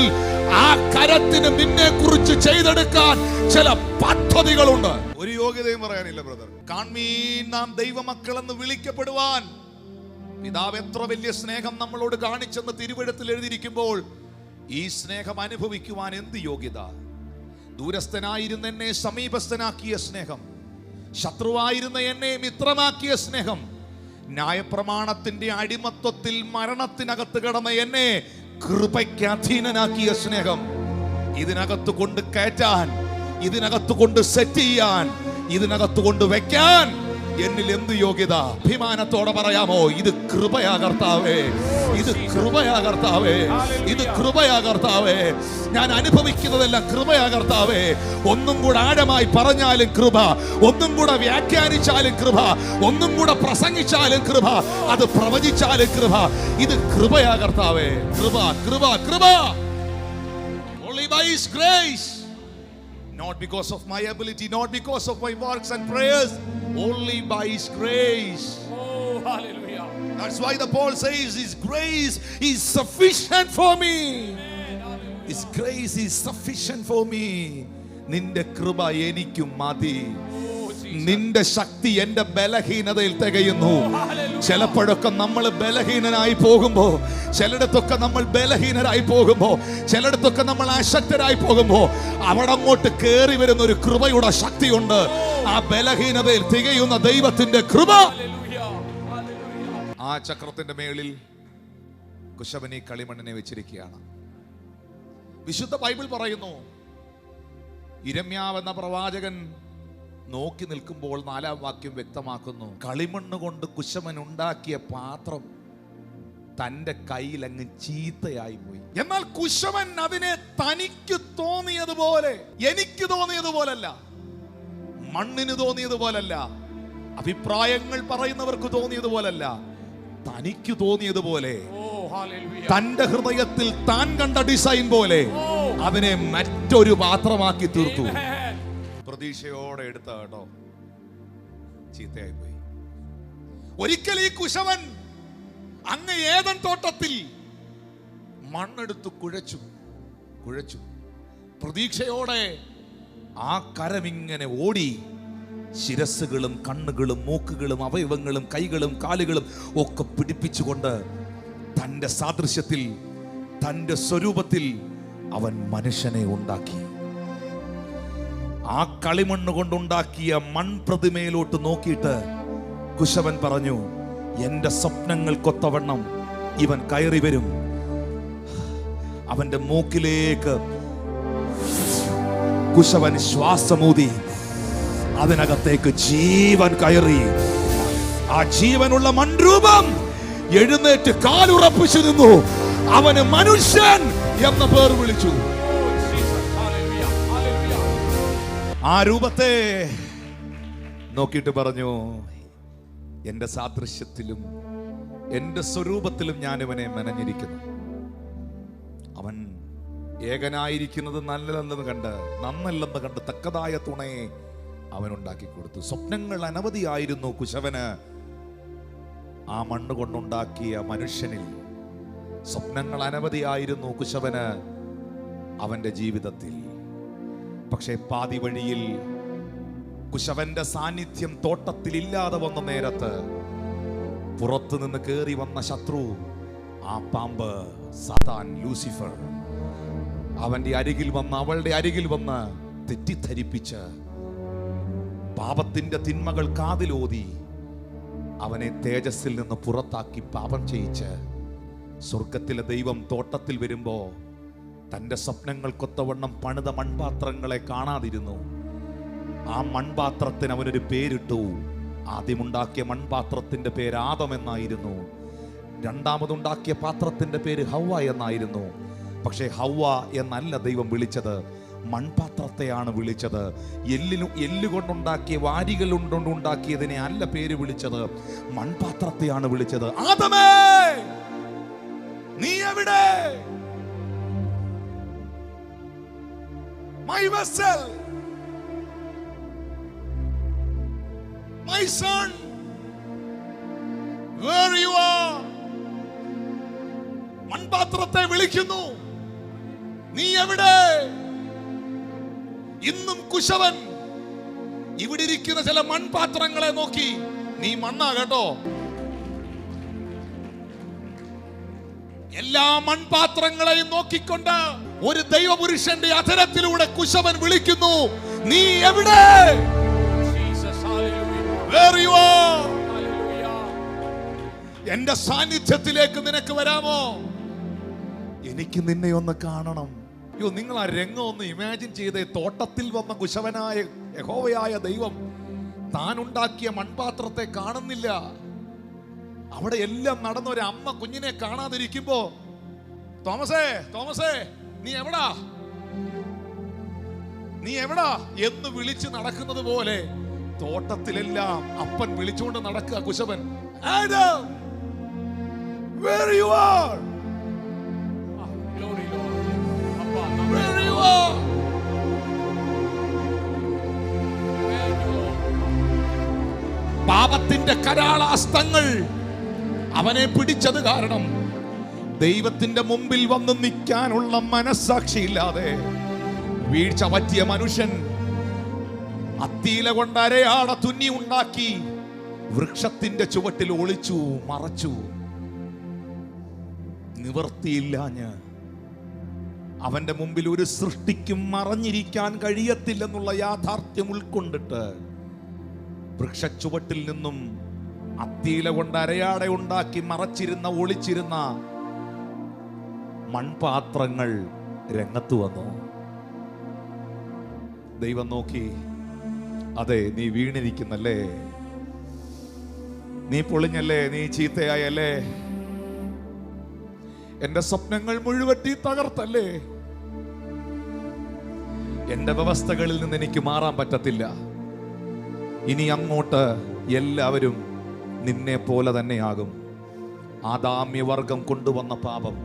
ആ കരത്തിന് നിന്നെ കുറിച്ച് ചെയ്തെടുക്കാൻ ചില പദ്ധതികളുണ്ട്. ഒരു യോഗ്യതയും പറയാനില്ല ബ്രദർ. കാൺമീൻ നാം ദൈവമക്കൾ എന്ന് വിളിക്കപ്പെടുവാൻ പിതാവ് എത്ര വലിയ സ്നേഹം നമ്മളോട് കാണിച്ചെന്ന് തിരുവെഴുത്തിൽ എഴുതിയിരിക്കുമ്പോൾ ഈ സ്നേഹം അനുഭവിക്കുവാൻ എന്ത് യോഗ്യത? ദൂരസ്ഥനായിരുന്ന എന്നെ സമീപസ്ഥനാക്കിയ സ്നേഹം, ശത്രുവായിരുന്ന എന്നെ മിത്രമാക്കിയ സ്നേഹം, ന്യായപ്രമാണത്തിന്റെ അടിമത്വത്തിൽ മരണത്തിനകത്ത് കിടന്ന എന്നെ കൃപയ്ക്ക് അധീനനാക്കിയ സ്നേഹം, ഇതിനകത്ത് കൊണ്ട് കയറ്റാൻ, ഇതിനകത്ത് കൊണ്ട് സെറ്റ് ചെയ്യാൻ, ഇതിനകത്ത് കൊണ്ട് വെക്കാൻ എന്നിൽ എന്ത് യോഗ്യത? അഭിമാനത്തോടെ പറയാമോ, ഇത് കൃപയാ കർത്താവേ, ഇത് കൃപയാ കർത്താവേ, ഇത് കൃപയാ കർത്താവേ. ഞാൻ അനുഭവിക്കുന്നതെല്ലാം കൃപയാ കർത്താവേ. ഒന്നും കൂടെ ആഴമായി പറഞ്ഞാലും കൃപ, ഒന്നും കൂടെ വ്യാഖ്യാനിച്ചാലും കൃപ, ഒന്നും കൂടെ പ്രസംഗിച്ചാലും കൃപ, അത് പ്രവചിച്ചാലും കൃപ. ഇത് കൃപയാ കർത്താവേ. കൃപ കൃപ കൃപ. Only by His grace, not because of my ability, not because of my works and prayers, only by His grace. Oh, hallelujah. That's why the Paul says His grace is sufficient for me. His grace is sufficient for me. നിന്റെ കൃപ എനിക്കും മതി. നിന്റെ ശക്തി എന്റെ ബലഹീനതയിൽ തികയുന്നു. ചിലപ്പോഴൊക്കെ നമ്മൾ ബലഹീനനായി പോകുമ്പോ, ചിലയിടത്തൊക്കെ നമ്മൾ ബലഹീനരായി പോകുമ്പോ, ചിലയിടത്തൊക്കെ നമ്മൾ അശക്തരായി പോകുമ്പോ അവിടെ അങ്ങോട്ട് കയറി വരുന്ന ഒരു കൃപയുടെ ശക്തിയുണ്ട്. ആ ബലഹീനതയിൽ തികയുന്ന ദൈവത്തിന്റെ കൃപ. ആ ചക്രത്തിന്റെ മേളിൽ കുശവൻ ഈ കളിമണ്ണിനെ വെച്ചിരിക്കുകയാണ്. വിശുദ്ധ ബൈബിൾ പറയുന്നു, യിരെമ്യാവ് എന്ന പ്രവാചകൻ നോക്കി നിൽക്കുമ്പോൾ 4-ാം വാക്യം വ്യക്തമാക്കുന്നു, കളിമണ്ണ് കൊണ്ട് കുശവൻ ഉണ്ടാക്കിയ പാത്രം തന്റെ കയ്യിൽ അങ്ങ് ചീത്തയായി പോയി. എന്നാൽ കുശവൻ അതിനെ തനിക്ക് തോന്നിയതുപോലെ, എനിക്ക് തോന്നിയതുപോലല്ല, മണ്ണിന് തോന്നിയതുപോലല്ല, അഭിപ്രായങ്ങൾ പറയുന്നവർക്ക് തോന്നിയതുപോലല്ല, തനിക്ക് തോന്നിയതുപോലെ, തന്റെ ഹൃദയത്തിൽ താൻ കണ്ട ഡിസൈൻ പോലെ, അതിനെ മറ്റൊരു പാത്രമാക്കി തീർത്തു. പ്രതീക്ഷയോടെ എടുത്ത കേട്ടോ, ചീത്തയായി പോയി. ഒരിക്കൽ ഈ കുശവൻ അങ്ങ് ഏദൻ തോട്ടത്തിൽ മണ്ണെടുത്ത് കുഴച്ചു. പ്രതീക്ഷയോടെ ആ കരമിങ്ങനെ ഓടി, ശിരസ്സുകളും കണ്ണുകളും മൂക്കുകളും അവയവങ്ങളും കൈകളും കാലുകളും ഒക്കെ പിടിപ്പിച്ചുകൊണ്ട് തന്റെ സാദൃശ്യത്തിൽ, തന്റെ സ്വരൂപത്തിൽ അവൻ മനുഷ്യനെ ഉണ്ടാക്കി. ആ കളിമണ്ണ് കൊണ്ടുണ്ടാക്കിയ മൺപ്രതിമയിലോട്ട് നോക്കിയിട്ട് കുശവൻ പറഞ്ഞു, എന്റെ സ്വപ്നങ്ങൾക്കൊത്തവണ്ണം ഇവൻ കയറി വരും. അവന്റെ മൂക്കിലേക്ക് കുശവൻ ശ്വാസമൂതി, അതിനകത്തേക്ക് ജീവൻ കയറി. ആ ജീവനുള്ള മൺരൂപം എഴുന്നേറ്റ് കാലുറപ്പിച്ചു നിന്നു. അവന് മനുഷ്യൻ എന്ന പേർ വിളിച്ചു. ആ രൂപത്തെ നോക്കിയിട്ട് പറഞ്ഞു, എന്റെ സാദൃശ്യത്തിലും എന്റെ സ്വരൂപത്തിലും ഞാൻ ഇവനെ മെനഞ്ഞിരിക്കുന്നു. അവൻ ഏകനായിരിക്കുന്നത് നല്ലതെന്ന് കണ്ട് തക്കതായ തുണയെ അവനുണ്ടാക്കി കൊടുത്തു. സ്വപ്നങ്ങൾ അനവധിയായിരുന്നു കുശവന്. ആ മണ്ണ് കൊണ്ടുണ്ടാക്കിയ മനുഷ്യനിൽ സ്വപ്നങ്ങൾ അനവധിയായിരുന്നു കുശവന് അവന്റെ ജീവിതത്തിൽ. പക്ഷേ പാതി വഴിയിൽ കുശവന്റെ സാന്നിധ്യം തോട്ടത്തിൽ ഇല്ലാതെ വന്ന നേരത്ത് പുറത്തു നിന്ന് കയറി വന്ന ശത്രു, ആ പാമ്പ് സാത്താൻ ലൂസിഫർ, അവന്റെ അരികിൽ വന്ന്, അവളുടെ അരികിൽ വന്ന് തെറ്റിദ്ധരിപ്പിച്ച് പാപത്തിന്റെ തിന്മകൾ കാതിലോതി അവനെ തേജസ്സിൽ നിന്ന് പുറത്താക്കി പാപം ചെയ്യിച്ച്, സ്വർഗത്തിലെ ദൈവം തോട്ടത്തിൽ വരുമ്പോ തന്റെ സ്വപ്നങ്ങൾക്കൊത്തവണ്ണം പണിത മൺപാത്രങ്ങളെ കാണാതിരുന്നു. ആ മൺപാത്രത്തിന് അവനൊരു പേരിട്ടു. ആദ്യമുണ്ടാക്കിയ മൺപാത്രത്തിന്റെ പേര് ആദം എന്നായിരുന്നു. രണ്ടാമതുണ്ടാക്കിയ പാത്രത്തിന്റെ പേര് ഹവ്വ എന്നായിരുന്നു. പക്ഷേ ഹവ്വ എന്നല്ല ദൈവം വിളിച്ചത്, മൺപാത്രത്തെയാണ് വിളിച്ചത്. എല്ലുകൊണ്ടുണ്ടാക്കിയ വാരികൾ കൊണ്ടുണ്ടാക്കിയതിനെ അല്ല പേര് വിളിച്ചത്, മൺപാത്രത്തെയാണ് വിളിച്ചത്. ആദമേ, നീ എവിടെ? My vessel, my son, where you are? മൺപാത്രത്തെ വിളിക്കുന്നു, നീ എവിടെ? ഇന്നും കുശവൻ ഇവിടെ ഇരിക്കുന്ന ചില മൺപാത്രങ്ങളെ നോക്കി, നീ മണ്ണാ കേട്ടോ. എല്ലാ മൺപാത്രങ്ങളെയും നോക്കിക്കൊണ്ട് ഒരു ദൈവപുരുഷന്റെ അധരത്തിലൂടെ കുശവൻ വിളിക്കുന്നു, നീ എവിടെ? Where you are? എന്റെ സാന്നിധ്യത്തിലേക്ക് നിനക്ക് വരാമോ? എനിക്ക് നിന്നെ ഒന്ന് കാണണം. അയ്യോ, നിങ്ങൾ ആ രംഗം ഒന്ന് ഇമാജിൻ ചെയ്തേ. തോട്ടത്തിൽ വന്ന കുശവനായ യഹോവയായ ദൈവം താൻ ഉണ്ടാക്കിയ മൺപാത്രത്തെ കാണുന്നില്ല. അവിടെ എല്ലാം നടന്ന ഒരു അമ്മ കുഞ്ഞിനെ കാണാതിരിക്കുമ്പോ, തോമസേ നീ എവിടാ എന്ന് വിളിച്ച് നടക്കുന്നത് പോലെ തോട്ടത്തിലെല്ലാം അപ്പൻ വിളിച്ചുകൊണ്ട് നടക്കുക കുശവൻ. Adam, where you are? Glory Lord. Appa, Where you are? പാപത്തിന്റെ കരാളാസ്തങ്ങൾ അവനെ പിടിച്ചത് കാരണം ദൈവത്തിന്റെ മുമ്പിൽ വന്ന് നിൽക്കാനുള്ള മനസ്സാക്ഷിയില്ലാതെ വീഴ്ച പറ്റിയ മനുഷ്യൻ അത്തീല കൊണ്ട് അരയാട തുന്നി ഉണ്ടാക്കി വൃക്ഷത്തിന്റെ ചുവട്ടിൽ ഒളിച്ചു മറച്ചു. നിവർത്തിയില്ലാഞ്ഞ് അവന്റെ മുമ്പിൽ ഒരു സൃഷ്ടിക്കും മറഞ്ഞിരിക്കാൻ കഴിയത്തില്ലെന്നുള്ള യാഥാർത്ഥ്യം ഉൾക്കൊണ്ടിട്ട് വൃക്ഷച്ചുവട്ടിൽ നിന്നും അത്തീല കൊണ്ട് അരയാട ഉണ്ടാക്കി മറച്ചിരുന്ന ഒളിച്ചിരുന്ന മൺപാത്രങ്ങൾ രംഗത്ത് വന്നു. ദൈവം നോക്കി, അതെ, നീ വീണിരിക്കുന്നല്ലേ, നീ പൊളിഞ്ഞല്ലേ, നീ ചീത്തയായല്ലേ, എന്റെ സ്വപ്നങ്ങൾ മുഴുവൻ നീ തകർത്തല്ലേ, എന്റെ വ്യവസ്ഥകളിൽ നിന്ന് എനിക്ക് മാറാൻ പറ്റത്തില്ല. ഇനി അങ്ങോട്ട് എല്ലാവരും നിന്നെ പോലെ തന്നെയാകും. ആദാമ്യവർഗം കൊണ്ടുവന്ന പാപം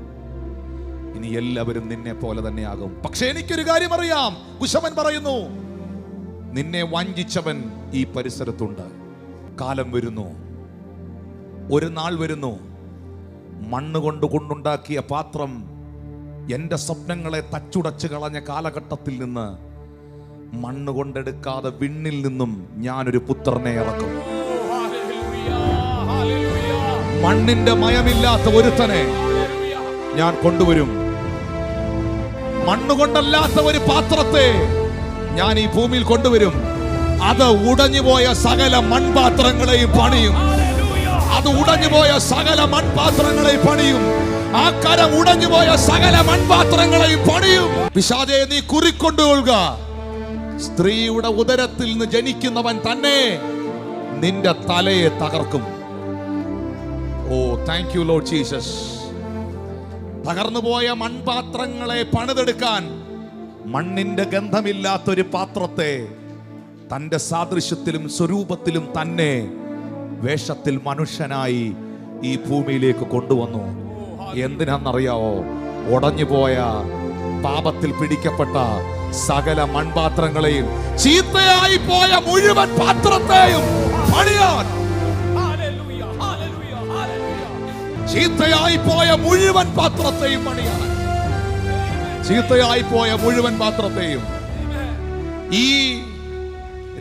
ഇനി എല്ലാവരും നിന്നെ പോലെ തന്നെയാകും. പക്ഷെ എനിക്കൊരു കാര്യം അറിയാം, കുശവൻ പറയുന്നു, നിന്നെ വഞ്ചിച്ചവൻ ഈ പരിസരത്തുണ്ട്. കാലം വരുന്നു, ഒരു നാൾ വരുന്നു, മണ്ണ് കൊണ്ടുണ്ടാക്കിയ പാത്രം എന്റെ സ്വപ്നങ്ങളെ തച്ചുടച്ച് കളഞ്ഞ കാലഘട്ടത്തിൽ നിന്ന് മണ്ണ് കൊണ്ടെടുക്കാതെ വിണ്ണിൽ നിന്നും ഞാനൊരു പുത്രനെ ഇറക്കും. മണ്ണിന്റെ മയമില്ലാത്ത ഒരുത്തനെ ഞാൻ കൊണ്ടുവരും. മണ്ണുകൊണ്ടല്ലാത്ത ഒരു പാത്രത്തെ ഞാൻ ഈ ഭൂമിയിൽ കൊണ്ടുവരും. അത് ഉടഞ്ഞുപോയ സകല മൺപാത്രങ്ങളെയും പണിയും. അത് ഉടഞ്ഞുപോയ സകല മൺപാത്രങ്ങളെയും പണിയും. ആ കരം ഉടഞ്ഞുപോയ സകല മൺപാത്രങ്ങളെയും പണിയും. പിശാചേ, നീ കുറിക്കൊണ്ടുകൊള്ളുക. സ്ത്രീയുടെ ഉദരത്തിൽ നിന്ന് ജനിക്കുന്നവൻ തന്നെ നിന്റെ തലയെ തകർക്കും. ഓ, താങ്ക് യു ലോർഡ് ജീസസ്. തകർന്നുപോയ മൺപാത്രങ്ങളെ പണിതെടുക്കാൻ മണ്ണിന്റെ ഗന്ധമില്ലാത്തൊരു പാത്രത്തെ തന്റെ സാദൃശ്യത്തിലും സ്വരൂപത്തിലും തന്നെ വേഷത്തിൽ മനുഷ്യനായി ഈ ഭൂമിയിലേക്ക് കൊണ്ടുവന്നു. എന്തിനാണെന്നറിയാവോ? ഉടഞ്ഞുപോയ പാപത്തിൽ പിടിക്കപ്പെട്ട സകല മൺപാത്രങ്ങളെയും, ചീത്തയായി പോയ മുഴുവൻ പാത്രത്തെയും പണിയാൻ. ചീത്തയായി പോയ മുഴുവൻ പാത്രത്തെയും പണിയാൻ. ചീത്തയായി പോയ മുഴുവൻ പാത്രത്തെയും. ഈ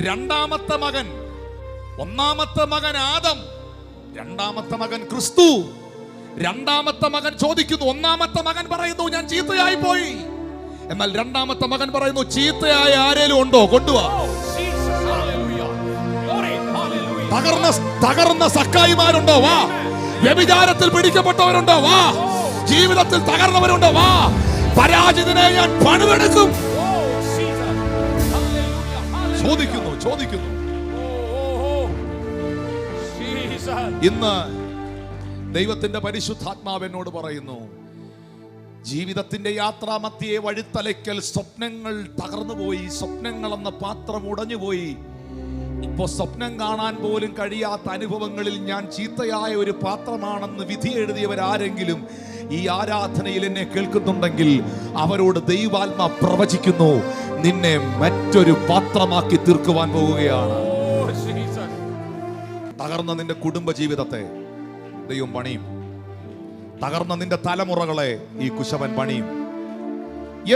രണ്ടാമത്തെ മകൻ, ഒന്നാമത്തെ മകൻ ആദം, രണ്ടാമത്തെ മകൻ ക്രിസ്തു. രണ്ടാമത്തെ മകൻ ചോദിക്കുന്നു, ഒന്നാമത്തെ മകൻ പറയുന്നു ഞാൻ ചീത്തയായി പോയി. എന്നാൽ രണ്ടാമത്തെ മകൻ പറയുന്നു, ചീത്തയായ ആരേലും ഉണ്ടോ? കൊണ്ടുവാ. തകർന്ന സക്കായിമാരുണ്ടോ? വാ. വ്യഭിചാരത്തിൽ പിടിക്കപ്പെട്ടവരുണ്ടോ? വാ. ജീവിതത്തിൽ തകർന്നവരുണ്ടോ? വാ. പരാജിതനെ ഞാൻ പണിതെടുക്കും. ചോദിക്കുന്നു. ഇന്ന് ദൈവത്തിന്റെ പരിശുദ്ധാത്മാവ് എന്നോട് പറയുന്നു, ജീവിതത്തിന്റെ യാത്രാമധ്യേ വഴിത്തലയ്ക്കൽ സ്വപ്നങ്ങൾ തകർന്നുപോയി. സ്വപ്നങ്ങൾ എന്ന പാത്രം ഉടഞ്ഞുപോയി. ഇപ്പോ സ്വപ്നം കാണാൻ പോലും കഴിയാത്ത അനുഭവങ്ങളിൽ ഞാൻ ചീത്തയായ ഒരു പാത്രമാണെന്ന് വിധി എഴുതിയവരാരെങ്കിലും ഈ ആരാധനയിൽ എന്നെ കേൾക്കുന്നുണ്ടെങ്കിൽ അവരോട് ദൈവാത്മാ പ്രവചിക്കുന്നു, നിന്നെ മറ്റൊരു പാത്രമാക്കി തീർക്കുവാൻ പോവുകയാണ്. തകർന്ന നിന്റെ കുടുംബ ജീവിതത്തെ ദൈവം പണിയും. തകർന്ന നിന്റെ തലമുറകളെ ഈ കുശവൻ പണിയും.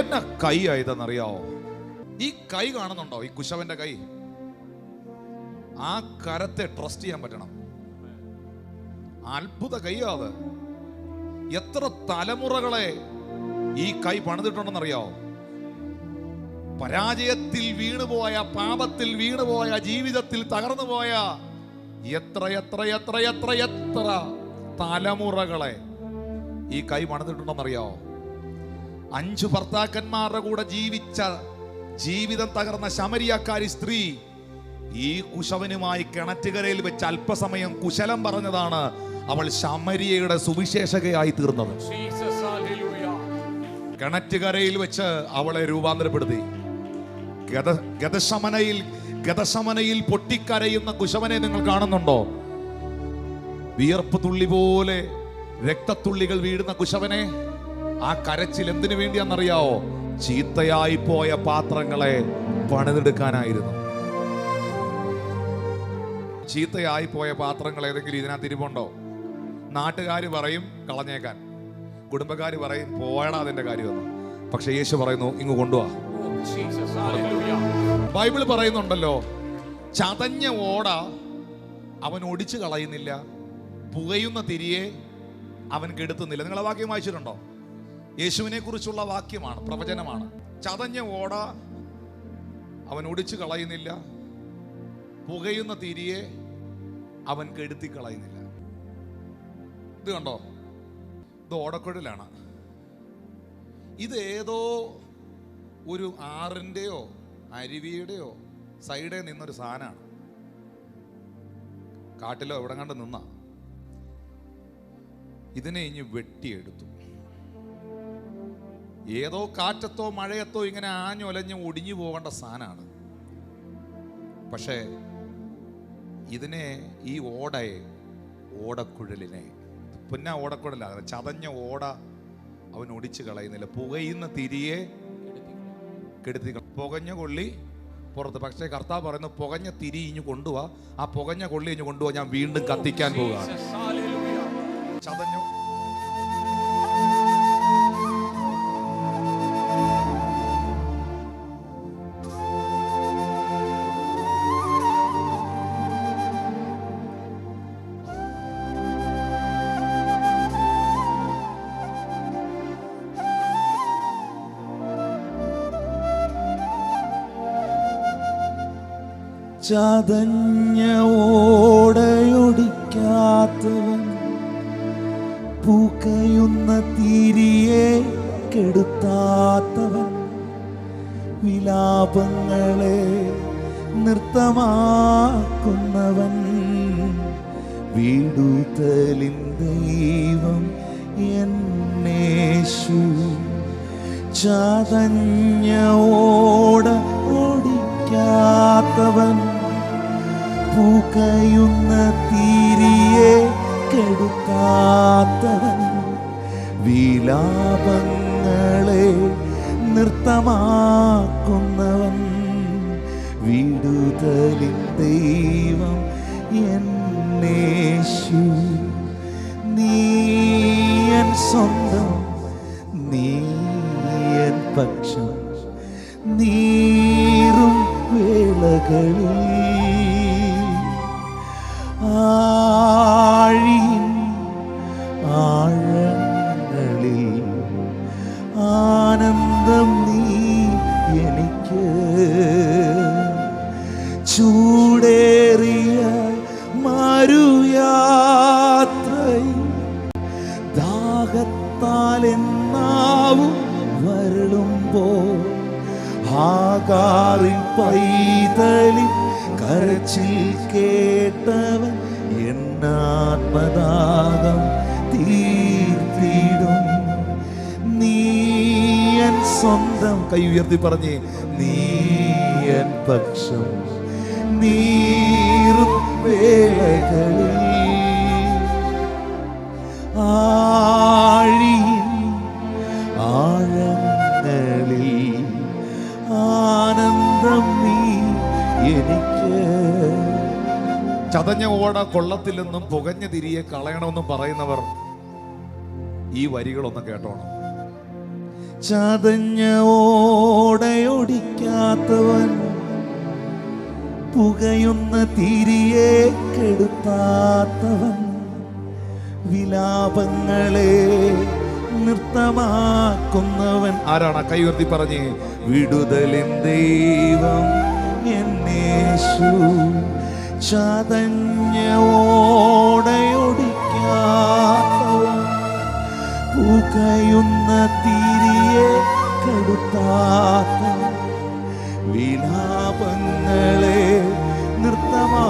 എന്ന കൈ ആയതെന്നറിയാവോ? ഈ കൈ കാണുന്നുണ്ടോ? ഈ കുശവന്റെ കൈ. ആ കരത്തെ ട്രസ്റ്റ് ചെയ്യാൻ പറ്റണം. അത്ഭുത കൈയാത്. എത്ര തലമുറകളെ ഈ കൈ പണിതിട്ടുണ്ടെന്നറിയാവോ? പരാജയത്തിൽ വീണുപോയ, പാപത്തിൽ വീണുപോയ, ജീവിതത്തിൽ തകർന്നുപോയ എത്ര എത്ര എത്ര എത്ര എത്ര തലമുറകളെ ഈ കൈ പണിതിട്ടുണ്ടെന്നറിയാവോ? 5 ഭർത്താക്കന്മാരുടെ കൂടെ ജീവിച്ച, ജീവിതം തകർന്ന ശമരിയാക്കാരി സ്ത്രീ ഈ കുശവനുമായി കിണറ്റുകരയിൽ വെച്ച് അല്പസമയം കുശലം പറഞ്ഞതാണ് അവൾ ശമരിയയുടെ സുവിശേഷകയായി തീർന്നത്. കിണറ്റുകരയിൽ വെച്ച് അവളെ രൂപാന്തരപ്പെടുത്തി. ഗതശമനയിൽ പൊട്ടിക്കരയുന്ന കുശവനെ നിങ്ങൾ കാണുന്നുണ്ടോ? വിയർപ്പ് തുള്ളി പോലെ രക്തത്തുള്ളികൾ വീഴുന്ന കുശവനെ. ആ കരച്ചിൽ എന്തിനു വേണ്ടിയാണെന്നറിയാവോ? ചീത്തയായി പോയ പാത്രങ്ങളെ പണിതെടുക്കാനായിരുന്നു. ചീത്തയായി പോയ പാത്രങ്ങൾ ഏതെങ്കിലും ഇതിനകത്ത് ഇരിപ്പുണ്ടോ? നാട്ടുകാർ പറയും കളഞ്ഞേക്കാൻ, കുടുംബക്കാർ പറയും പോയടാ അതിന്റെ കാര്യമൊന്നും. പക്ഷെ യേശു പറയുന്നു, ഇങ്ങ് കൊണ്ടുവാ. ബൈബിൾ പറയുന്നുണ്ടല്ലോ, ചതഞ്ഞ ഓട അവൻ ഒടിച്ചു കളയുന്നില്ല, പുകയുന്ന തിരിയെ അവൻ കെടുത്തുന്നില്ല. നിങ്ങൾ ആ വാക്യം വായിച്ചിട്ടുണ്ടോ? യേശുവിനെ കുറിച്ചുള്ള വാക്യമാണ്, പ്രവചനമാണ്. ചതഞ്ഞ ഓട അവൻ ഒടിച്ചു കളയുന്നില്ല, പുകയുന്ന തിരിയെ അവൻ കെടുത്തി കളയുന്നില്ല. ഇത് കണ്ടോ? ഇത് ഓടക്കുഴലാണ്. ഇത് ഏതോ ഒരു ആറിൻ്റെയോ അരുവിയുടെയോ സൈഡിൽ നിന്നൊരു സാധനമാണ്. കാട്ടിലോ എവിടെ കണ്ട് നിന്ന ഇതിനെ ഇനി വെട്ടിയെടുത്തു. ഏതോ കാറ്റത്തോ മഴയത്തോ ഇങ്ങനെ ആഞ്ഞൊലഞ്ഞ് ഒടിഞ്ഞു പോകേണ്ട സാധനമാണ്. പക്ഷേ ഇതിനെ, ഈ ഓടയെ, ഓടക്കുഴലിനെ, പിന്നെ ഓടക്കുഴലാണ്, ചതഞ്ഞ ഓട അവൻ ഒടിച്ചു കളയുന്നില്ല. പുകയുന്ന തിരിയെ കെടുത്തി. പുകഞ്ഞ കൊള്ളി പുറത്ത്. പക്ഷേ കർത്താവ് പറയുന്നു, പുകഞ്ഞ തിരി ഇഞ്ഞു കൊണ്ടുപോവാ, ആ പുകഞ്ഞ കൊള്ളി ഇഞ്ഞു കൊണ്ടുപോവാ, ഞാൻ വീണ്ടും കത്തിക്കാൻ പോവുകയാണ്. ചതഞ്ഞു. ചതഞ്ഞ ഓടയൊടിക്കാത്തവൻ, പൂക്കയുന്ന തിരിയെ കെടുത്താത്തവൻ, വിലാപങ്ങളെ നൃത്തമാക്കുന്നവൻ, വീടുതലിൻ ദൈവം എന്നേശു. ചതഞ്ഞ ഓട ഓടിക്കാത്തവൻ, പൂക്കയുന്ന തിരിയെ കെടുത്താത്തവൻ, വിലാപങ്ങളെ നൃത്തമാക്കുന്നവൻ, വിടുതലിൻ ദൈവം എന്നേശു. നീയൻ സ്വന്തം, നീയൻ പക്ഷം, നീറും വേളകളിൽ ആഴിൻ ആഴങ്ങളിൽ ആനന്ദം നീ എനിക്ക്. ചൂടേറിയ മരുയാത്രയിൽ ദാഹത്താൽ എന്നാവും വരളുമ്പോൾ, ഹാഗാറിൻ പൈതലിൻ കരച്ചിൽ കേട്ടവൻ എന്നാത്മദാഹം തീർത്തിടും. നീയൻ സ്വന്തം, കൈ ഉയർത്തി പറഞ്ഞേ, നീയൻ പക്ഷം, നീറും വേളകളിൽ ആഴിൻ ആഴങ്ങളിൽ ആനന്ദം നീ എനിക്ക്. ചതഞ്ഞ ഓട കൊള്ളത്തിലെന്നും പുകഞ്ഞ തിരിയെ കളയണമെന്നും പറയുന്നവർ ഈ വരികളൊന്ന് കേട്ടോണം. ചതഞ്ഞ ഓടയൊടിക്കാത്തവൻ, പുകയുന്ന തിരിയെ കെടുത്താത്തവൻ, വിലാപങ്ങളെ നൃത്തമാക്കുന്നവൻ. ആരാണ്? കൈ ഉയർത്തി പറഞ്ഞേ, വിടുതലിൻ ദൈവം എന്നേശു. ചതഞ്ഞ ഓടയൊടിക്കാത്തവൻ, പുകയുന്ന തിരിയെ കെടുത്താത്തവൻ, വിലാപങ്ങളെ നൃത്തമാക്കുന്നവൻ.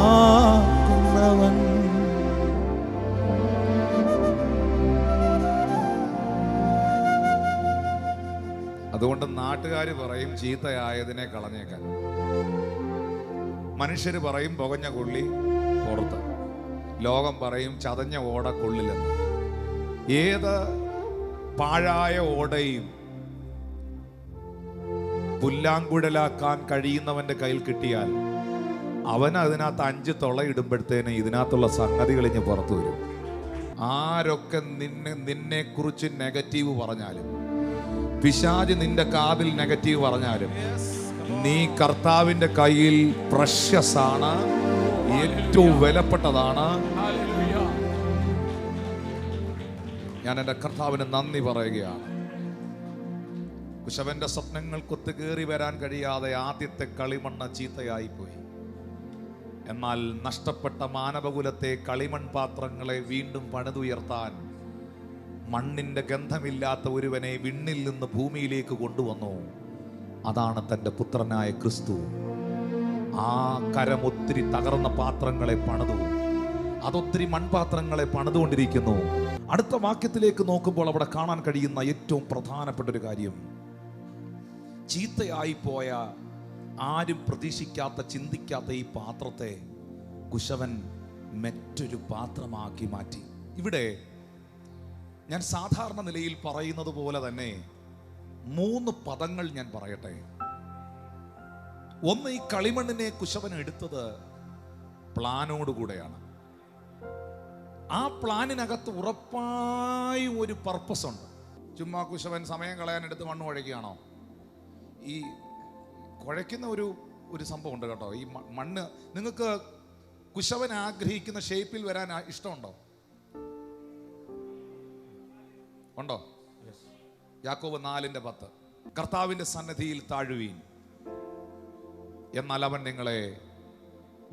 അതുകൊണ്ട് നാട്ടുകാർ പറയും ചീത്തയായതിനെ കളഞ്ഞേക്കാൻ, മനുഷ്യർ പറയും പുകഞ്ഞ കൊള്ളി പുറത്ത്, ലോകം പറയും ചതഞ്ഞ ഓട കൊള്ളില്ലെന്ന്. ഏത് പാഴായ ഓടയും പുല്ലാങ്കുഴലാക്കാൻ കഴിയുന്നവന്റെ കയ്യിൽ കിട്ടിയാൽ അവൻ അതിനകത്ത് 5 തുളയിടുമ്പോഴത്തേന് ഇതിനകത്തുള്ള സംഗതികൾ ഇഞ്ഞ് പുറത്തു വരും. ആരൊക്കെ നിന്നെ കുറിച്ച് നെഗറ്റീവ് പറഞ്ഞാലും, പിശാച് നിന്റെ കാതിൽ നെഗറ്റീവ് പറഞ്ഞാലും, നീ കർത്താവിന്റെ കയ്യിൽ പ്രഷ്യസ് ആണ്, ഏറ്റവും വിലപ്പെട്ടതാണ്. ഞാൻ എൻ്റെ കർത്താവിന് നന്ദി പറയുകയാണ്. കുശവന്റെ സ്വപ്നങ്ങൾ കൊത്തുകേറി വരാൻ കഴിയാതെ ആദ്യത്തെ കളിമണ്ണ് ചീത്തയായിപ്പോയി. എന്നാൽ നഷ്ടപ്പെട്ട മാനവകുലത്തെ കളിമൺ പാത്രങ്ങളെ വീണ്ടും പണിതുയർത്താൻ മണ്ണിന്റെ ഗന്ധമില്ലാത്ത ഒരുവനെ വിണ്ണിൽ നിന്ന് ഭൂമിയിലേക്ക് കൊണ്ടുവന്നു. അതാണ് തൻ്റെ പുത്രനായ ക്രിസ്തു. ആ കരം ഒത്തിരി തകർന്ന പാത്രങ്ങളെ പണിതു, അതൊത്തിരി മൺപാത്രങ്ങളെ പണിതുകൊണ്ടിരിക്കുന്നു. അടുത്ത വാക്യത്തിലേക്ക് നോക്കുമ്പോൾ അവിടെ കാണാൻ കഴിയുന്ന ഏറ്റവും പ്രധാനപ്പെട്ട ഒരു കാര്യം, ചീത്തയായി പോയ, ആരും പ്രതീക്ഷിക്കാത്ത, ചിന്തിക്കാത്ത ഈ പാത്രത്തെ കുശവൻ മറ്റൊരു പാത്രമാക്കി മാറ്റി. ഇവിടെ ഞാൻ സാധാരണ നിലയിൽ പറയുന്നത് പോലെ തന്നെ 3 പദങ്ങൾ ഞാൻ പറയട്ടെ. ഒന്ന്, ഈ കളിമണ്ണിനെ കുശവൻ എടുത്തത് പ്ലാനോടുകൂടെയാണ്. ആ പ്ലാനിനകത്ത് ഉറപ്പായി ഒരു പർപ്പസ് ഉണ്ട്. ചുമ്മാ കുശവൻ സമയം കളയാൻ എടുത്ത് മണ്ണ് കുഴയ്ക്കുകയാണോ? ഈ കുഴയ്ക്കുന്ന ഒരു സംഭവം ഉണ്ട് കേട്ടോ. ഈ മണ്ണ് നിങ്ങൾക്ക് കുശവൻ ആഗ്രഹിക്കുന്ന ഷേപ്പിൽ വരാൻ ഇഷ്ടമുണ്ടോ? ഉണ്ടോ? യാക്കോബ് 4:10 കർത്താവിന്റെ സന്നിധിയിൽ താഴുവീൻ, എന്നാൽ അവൻ നിങ്ങളെ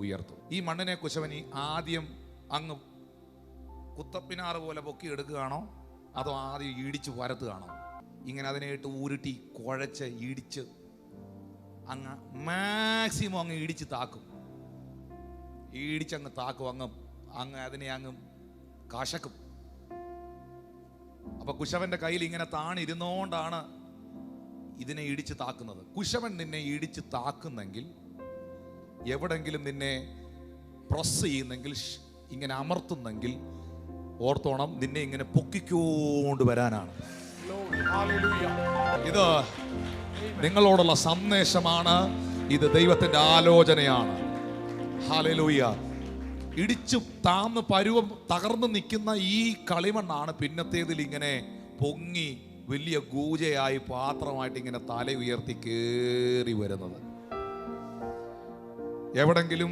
ഉയർത്തും. ഈ മണ്ണിനെ കുശവൻ ആദ്യം അങ്ങ് കുത്തപ്പിനാറ് പോലെ പൊക്കി എടുക്കുകയാണോ, അതോ ആദ്യം ഇടിച്ച് വരത്തുകയാണോ? ഇങ്ങനെ അതിനായിട്ട് ഉരുട്ടി കുഴച്ച് ഇടിച്ച് അങ്ങ് മാക്സിമം അങ്ങ് ഇടിച്ച് താക്കും. ഇടിച്ചങ്ങ് താക്കും, അങ്ങ് അതിനെ അങ്ങ് കശക്കും. അപ്പൊ കുശവന്റെ കയ്യിൽ ഇങ്ങനെ താണിരുന്നോണ്ടാണ് ഇതിനെ ഇടിച്ച് താക്കുന്നത്. കുശവൻ നിന്നെ ഇടിച്ച് താക്കുന്നെങ്കിൽ, എവിടെങ്കിലും നിന്നെ പ്രസ് ചെയ്യുന്നെങ്കിൽ, ഇങ്ങനെ അമർത്തുന്നെങ്കിൽ ഓർത്തോണം, നിന്നെ ഇങ്ങനെ പൊക്കിക്കൊണ്ട് വരാനാണ്. ഇത് നിങ്ങളോടുള്ള സന്ദേശമാണ്. ഇത് ദൈവത്തിന്റെ ആലോചനയാണ്. ഹല്ലേലൂയ. ഇടിച്ചു താന്ന് പരുവം തകർന്നു നിൽക്കുന്ന ഈ കളിമണ്ണാണ് പിന്നത്തേതിൽ ഇങ്ങനെ പൊങ്ങി വലിയ ഗൂജയായി പാത്രമായിട്ട് ഇങ്ങനെ തല ഉയർത്തി കേറി വരുന്നത്. എവിടെങ്കിലും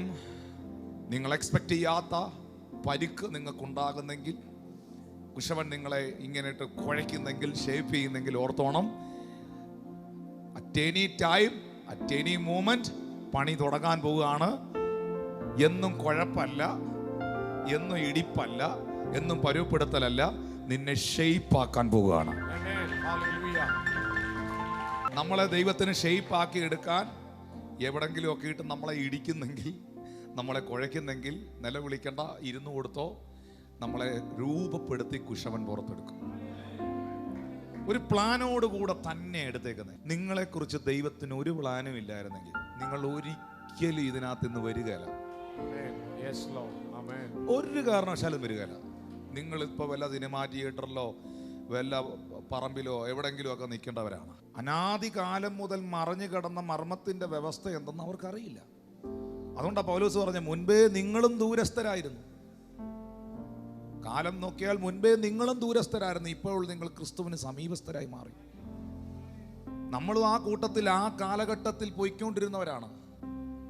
നിങ്ങൾ എക്സ്പെക്ട് ചെയ്യാത്ത പരിക്ക് നിങ്ങൾക്കുണ്ടാകുന്നെങ്കിൽ, കുശവൻ നിങ്ങളെ ഇങ്ങനെ കുഴയ്ക്കുന്നെങ്കിൽ, ഷേപ്പ് ചെയ്യുന്നെങ്കിൽ ഓർത്തോണം, at any time, at any moment പണി തുടങ്ങാൻ പോവുകയാണ്. എന്നും കുഴപ്പമല്ല, എന്നും ഇടിപ്പല്ല, എന്നും പരുവപ്പെടുത്തലല്ല, നിന്നെ ഷെയ്പ്പാക്കാൻ പോവുകയാണ്. നമ്മളെ ദൈവത്തിന് ഷെയ്പ്പാക്കി എടുക്കാൻ എവിടെങ്കിലും ഒക്കെ ഇട്ട് നമ്മളെ ഇടിക്കുന്നെങ്കിൽ, നമ്മളെ കുഴയ്ക്കുന്നെങ്കിൽ നിലവിളിക്കണ്ട, ഇരുന്നു കൊടുത്തോ, നമ്മളെ രൂപപ്പെടുത്തി കുശവൻ പുറത്തെടുക്കും. ഒരു പ്ലാനോടുകൂടെ തന്നെ എടുത്തേക്കുന്നത്. നിങ്ങളെക്കുറിച്ച് ദൈവത്തിന് ഒരു പ്ലാനും ഇല്ലായിരുന്നെങ്കിൽ നിങ്ങൾ ഒരിക്കലും ഇതിനകത്ത് നിന്ന് വരികയില്ല. ഒരു കാരണവശാലും വരികയില്ല. നിങ്ങളിപ്പോൾ വല്ല സിനിമാ തിയേറ്ററിലോ വല്ല പറമ്പിലോ എവിടെങ്കിലും ഒക്കെ നിൽക്കേണ്ടവരാണ്. അനാദികാലം മുതൽ മറഞ്ഞു കിടന്ന മർമ്മത്തിന്റെ വ്യവസ്ഥ എന്തെന്ന് അവർക്കറിയില്ല. അതുകൊണ്ടാണ് പൗലോസ് പറഞ്ഞ, മുൻപേ നിങ്ങളും ദൂരസ്ഥരായിരുന്നു. കാലം നോക്കിയാൽ മുൻപേ നിങ്ങളും ദൂരസ്ഥരായിരുന്നു, ഇപ്പോൾ നിങ്ങൾ ക്രിസ്തുവിന് സമീപസ്ഥരായി മാറി. നമ്മളും ആ കൂട്ടത്തിൽ, ആ കാലഘട്ടത്തിൽ പോയിക്കൊണ്ടിരുന്നവരാണ്.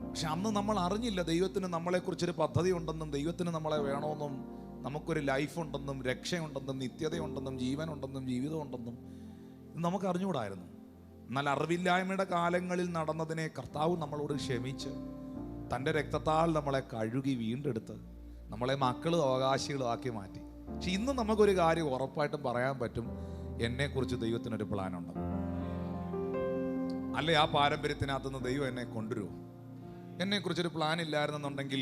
പക്ഷെ അന്ന് നമ്മൾ അറിഞ്ഞില്ല ദൈവത്തിന് നമ്മളെക്കുറിച്ചൊരു പദ്ധതി ഉണ്ടെന്നും, ദൈവത്തിന് നമ്മളെ വേണമെന്നും, നമുക്കൊരു ലൈഫുണ്ടെന്നും, രക്ഷയുണ്ടെന്നും, നിത്യതയുണ്ടെന്നും, ജീവനുണ്ടെന്നും, ജീവിതമുണ്ടെന്നും നമുക്ക് അറിഞ്ഞുകൂടായിരുന്നു. എന്നാൽ അറിവില്ലായ്മയുടെ കാലങ്ങളിൽ നടന്നതിനെ കർത്താവ് നമ്മളോട് ക്ഷമിച്ച് തൻ്റെ രക്തത്താൽ നമ്മളെ കഴുകി വീണ്ടെടുത്ത് നമ്മളെ മക്കളും അവകാശികളും ആക്കി മാറ്റി. പക്ഷെ ഇന്ന് നമുക്കൊരു കാര്യം ഉറപ്പായിട്ടും പറയാൻ പറ്റും, എന്നെക്കുറിച്ച് ദൈവത്തിനൊരു പ്ലാനുണ്ട്. അല്ലെ ആ പാരമ്പര്യത്തിനകത്തുനിന്ന് ദൈവം എന്നെ കൊണ്ടുവരുമോ? എന്നെക്കുറിച്ചൊരു പ്ലാൻ ഇല്ലായിരുന്നെന്നുണ്ടെങ്കിൽ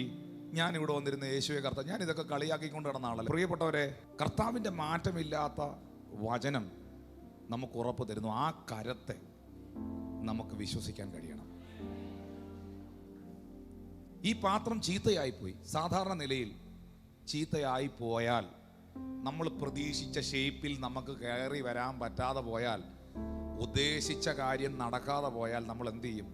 ഞാൻ ഇവിടെ വന്നിരുന്ന യേശുവെ കർത്താവ്, ഞാൻ ഇതൊക്കെ കളിയാക്കിക്കൊണ്ട് നടന്ന ആളല്ല. പ്രിയപ്പെട്ടവരെ, കർത്താവിൻ്റെ മാറ്റമില്ലാത്ത വചനം നമുക്ക് ഉറപ്പ് തരുന്നു. ആ കരത്തെ നമുക്ക് വിശ്വസിക്കാൻ കഴിയണം. ഈ പാത്രം ചീത്തയായിപ്പോയി. സാധാരണ നിലയിൽ ചീത്തയായി പോയാൽ, നമ്മൾ പ്രതീക്ഷിച്ച ഷേപ്പിൽ നമുക്ക് കയറി വരാൻ പറ്റാതെ പോയാൽ, ഉദ്ദേശിച്ച കാര്യം നടക്കാതെ പോയാൽ നമ്മൾ എന്ത് ചെയ്യും?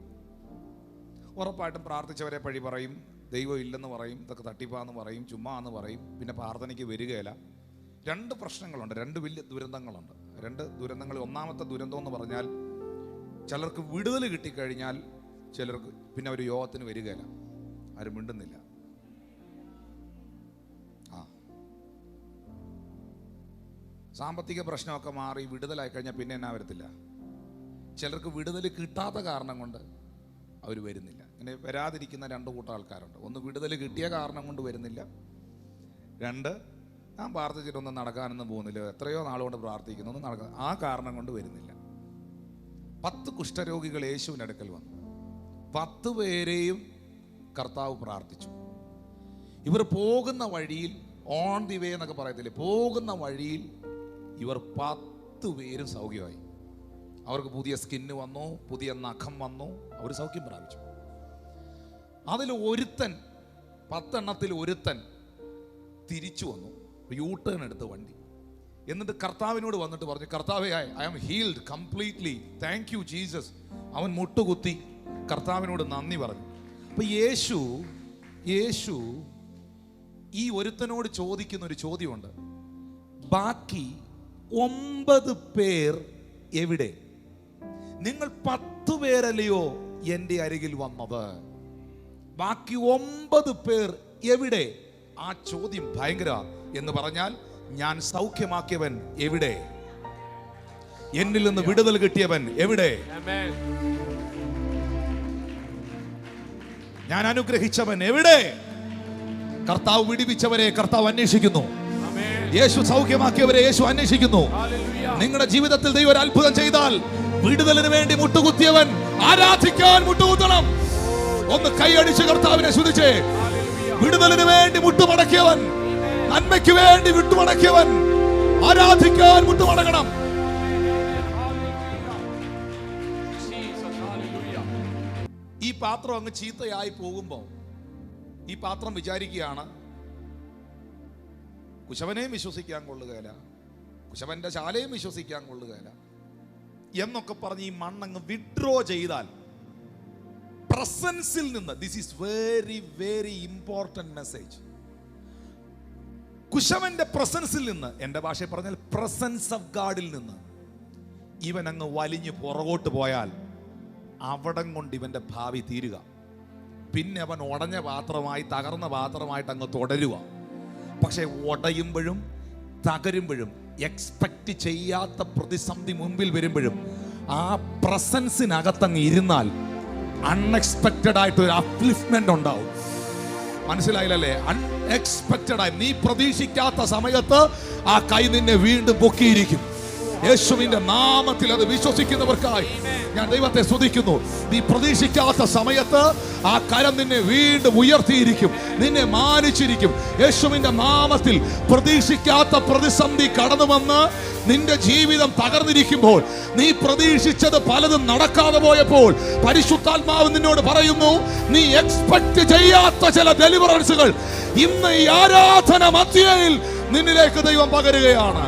ഉറപ്പായിട്ടും പ്രാർത്ഥിച്ചവരെ പഴി പറയും, ദൈവം ഇല്ലെന്ന് പറയും, ഇതൊക്കെ തട്ടിപ്പാന്ന് പറയും, ചുമ്മാ എന്ന് പറയും, പിന്നെ പ്രാർത്ഥനയ്ക്ക് വരികയില്ല. 2 പ്രശ്നങ്ങളുണ്ട്, 2 വലിയ ദുരന്തങ്ങളുണ്ട്. 2 ദുരന്തങ്ങൾ. ഒന്നാമത്തെ ദുരന്തം എന്ന് പറഞ്ഞാൽ, ചിലർക്ക് വിടുതൽ കിട്ടിക്കഴിഞ്ഞാൽ ചിലർക്ക് പിന്നെ ഒരു യോഗത്തിന് വരികയില്ല, ആരും മിണ്ടുന്നില്ല. സാമ്പത്തിക പ്രശ്നമൊക്കെ മാറി വിടുതലായി കഴിഞ്ഞാൽ പിന്നെ എന്നാ വരത്തില്ല. ചിലർക്ക് വിടുതൽ കിട്ടാത്ത കാരണം കൊണ്ട് അവർ വരുന്നില്ല. ഇങ്ങനെ വരാതിരിക്കുന്ന 2 കൂട്ടം ആൾക്കാരുണ്ട്. ഒന്ന്, വിടുതൽ കിട്ടിയ കാരണം കൊണ്ട് വരുന്നില്ല. 2, ഞാൻ പ്രാർത്ഥിച്ചിട്ടൊന്നും നടക്കാനൊന്നും പോകുന്നില്ല, എത്രയോ നാളുകൊണ്ട് പ്രാർത്ഥിക്കുന്നു, ഒന്നും നടക്കാൻ, ആ കാരണം കൊണ്ട് വരുന്നില്ല. 10 കുഷ്ഠരോഗികൾ യേശുവിൻ്റെ അടുക്കൽ വന്നു. 10 പേരെയും കർത്താവ് പ്രാർത്ഥിച്ചു. ഇവർ പോകുന്ന വഴിയിൽ, ഓൺ ദി വേ എന്നൊക്കെ പറയത്തില്ലേ, പോകുന്ന വഴിയിൽ ഇവർ 10 പേരും സൗഖ്യമായി. അവർക്ക് പുതിയ സ്കിന്ന് വന്നു, പുതിയ നഖം വന്നു, അവർ സൗഖ്യം പ്രാപിച്ചു. അതിൽ ഒരുത്തൻ, 10 എണ്ണത്തിൽ ഒരുത്തൻ തിരിച്ചു വന്നു, യൂട്ടേൺ എടുത്ത് വണ്ടി. എന്നിട്ട് കർത്താവിനോട് വന്നിട്ട് പറഞ്ഞു, കർത്താവേ, I am healed completely, thank you Jesus. അവൻ മുട്ടുകുത്തി കർത്താവിനോട് നന്ദി പറഞ്ഞു. അപ്പൊ യേശു ഈ ഒരുത്തനോട് ചോദിക്കുന്ന ഒരു ചോദ്യമുണ്ട്, ബാക്കി 9 പേർ എവിടെ? നിങ്ങൾ 10 പേരല്ലയോ എൻ്റെ അരികിൽ വന്നത്, ബാക്കി 9 പേർ എവിടെ? ആ ചോദ്യം ഭയങ്കര എന്ന് പറഞ്ഞാൽ, ഞാൻ സൗഖ്യമാക്കിയവൻ എവിടെ? എന്നിൽ നിന്ന് വിടുതൽ കിട്ടിയവൻ എവിടെ? ഞാൻ അനുഗ്രഹിച്ചവൻ എവിടെ? കർത്താവ് വിടുവിച്ചവരെ കർത്താവ് അന്വേഷിക്കുന്നു. യേശു സൗഖ്യമാക്കിയവരെ യേശു അന്വേഷിക്കുന്നു. നിങ്ങളുടെ ജീവിതത്തിൽ ദൈവം ഒരു അത്ഭുതം ചെയ്താൽ, വിടുതലിന് വേണ്ടി മുട്ടുകുത്തിയവൻ ആരാധിക്കാൻ മുട്ടുകുത്തണം. ഒന്ന് കൈയടിച്ച് കർത്താവിനെ സ്തുതിച്ചേ. വിടുതലിന് വേണ്ടി മുട്ടുമടക്കിയവൻ, നന്മയ്ക്ക് വേണ്ടി വിട്ടുമടക്കിയവൻ ആരാധിക്കാൻ മുട്ടുമടങ്ങണം. ഈ പാത്രം അങ്ങ് ചീത്തയായി പോകുമ്പോ ഈ പാത്രം വിചാരിക്കുകയാണ്, കുശവനെയും വിശ്വസിക്കാൻ കൊള്ളുകയില്ല, കുശവന്റെ ശാലയും വിശ്വസിക്കാൻ കൊള്ളുകയില്ല എന്നൊക്കെ പറഞ്ഞ് ഈ മണ്ണങ്ങ് വിഡ്രോ ചെയ്താൽ, പ്രസൻസിൽ നിന്ന്, this is very very important message, കുശവന്റെ പ്രസൻസിൽ നിന്ന്, എന്റെ ഭാഷയിൽ പറഞ്ഞാൽ പ്രസൻസ് ഓഫ് ഗാഡിൽ നിന്ന് ഇവൻ അങ്ങ് വലിഞ്ഞു പുറകോട്ട് പോയാൽ അവിടം കൊണ്ട് ഇവന്റെ ഭാവി തീരുക. പിന്നെ അവൻ ഉടഞ്ഞ പാത്രമായി, തകർന്ന പാത്രമായിട്ട് അങ്ങ് തുടരുക. പക്ഷെ ഉടയുമ്പോഴും തകരുമ്പോഴും, എക്സ്പെക്ട് ചെയ്യാത്ത പ്രതിസന്ധി മുമ്പിൽ വരുമ്പോഴും ആ പ്രസൻസിനകത്തങ്ങ് ഇരുന്നാൽ അൺഎക്സ്പെക്റ്റഡ് ആയിട്ട് ഒരു അപ്ലിഫ്റ്റ്മെന്റ് ഉണ്ടാവും. മനസ്സിലായില്ലേ? അൺഎക്സ്പെക്റ്റഡ് ആയി, നീ പ്രതീക്ഷിക്കാത്ത സമയത്ത് ആ കൈ നിന്നെ വീണ്ടും പൊക്കിയിരിക്കും. യേശുവിന്റെ നാമത്തിൽ അത് വിശ്വസിക്കുന്നവർക്കായി ഞാൻ ദൈവത്തെ സ്തുതിക്കുന്നു. നീ പ്രതീക്ഷിക്കാത്ത സമയത്ത് ആ കരം നിന്നെ വീണ്ടും ഉയർത്തിയിരിക്കും, നിന്നെ മാനിച്ചിരിക്കും. യേശുവിന്റെ നാമത്തിൽ പ്രതീക്ഷിക്കാത്ത പ്രതിസന്ധി കടന്നു വന്ന് നിന്റെ ജീവിതം തകർന്നിരിക്കുമ്പോൾ, നീ പ്രതീക്ഷിച്ചത് പലതും നടക്കാതെ പോയപ്പോൾ, പരിശുദ്ധാത്മാവ് നിന്നോട് പറയുന്നു, നീ എക്സ്പെക്ട് ചെയ്യാത്ത ചില ഡെലിവറൻസുകൾ ഇന്ന് ഈ ആരാധന മധ്യയിൽ നിന്നിലേക്ക് ദൈവം പകരുകയാണ്.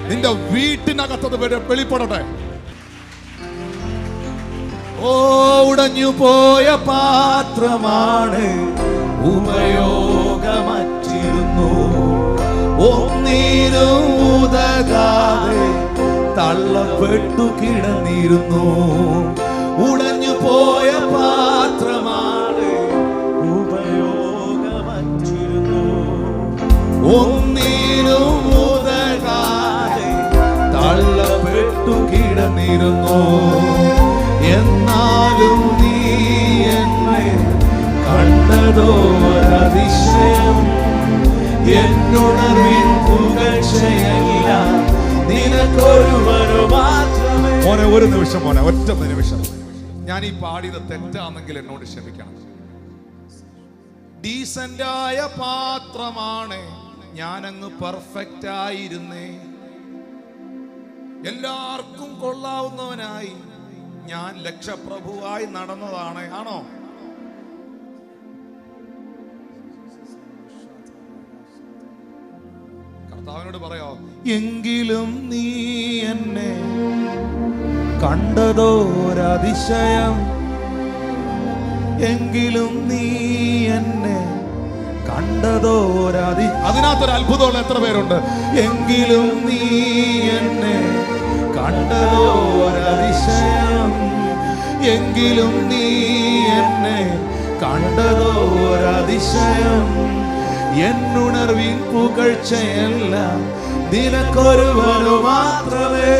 നിന്റെ വീട്ടിനകത്തത് വെളിപ്പെടട്ടെ. ഓ, ഉടഞ്ഞു പോയ പാത്രമാണ്, ഉപയോഗമറ്റിരുന്നു, ഒന്നിനും ഉതകാതെ തള്ളപ്പെട്ടു കിടന്നിരുന്നു. ഉടഞ്ഞു പോയ പാത്രമാണ്, ഉപയോഗമറ്റിരുന്നു, ഒന്നിനും ഉതകാതെ തള്ളപ്പെട്ടു കിടന്നിരുന്നു. എന്നാലും നീ എന്നെ കണ്ടതോ അതിശയം, എന്നുണർവിൻ പുകഴ്ചയല്ല നിനക്കൊരുവനു മാത്രമേ. മോനെ, ഒരു നിമിഷം മോനെ, ഒറ്റ നിമിഷം. ഞാൻ ഈ പാടിയത് തെറ്റാണെങ്കിൽ എന്നോട് ക്ഷമിക്കണം. ഡീസന്റായ പാത്രമാണ്, ഞാനങ്ങ് പെർഫെക്റ്റ് ആയിരുന്നേ, എല്ലാവർക്കും കൊള്ളാവുന്നവനായി ഞാൻ ലക്ഷപ്രഭുവായി നടന്നതാണ്. ആണോ? കർത്താവിനോട് പറയാ, എങ്കിലും നീ എന്നെ കണ്ടതോരതിശയം, എങ്കിലും നീ എന്നെ അതിനകത്തൊരു അത്ഭുതമുള്ള എത്ര പേരുണ്ട്? എങ്കിലും നീ എന്നെ കണ്ടതോരതിശയം, എങ്കിലും നീ എന്നെ കണ്ടതോരതിശയം, എന്നുണർവിൻ പുകഴ്ചയല്ല നിനക്കൊരുവനു മാത്രമേ.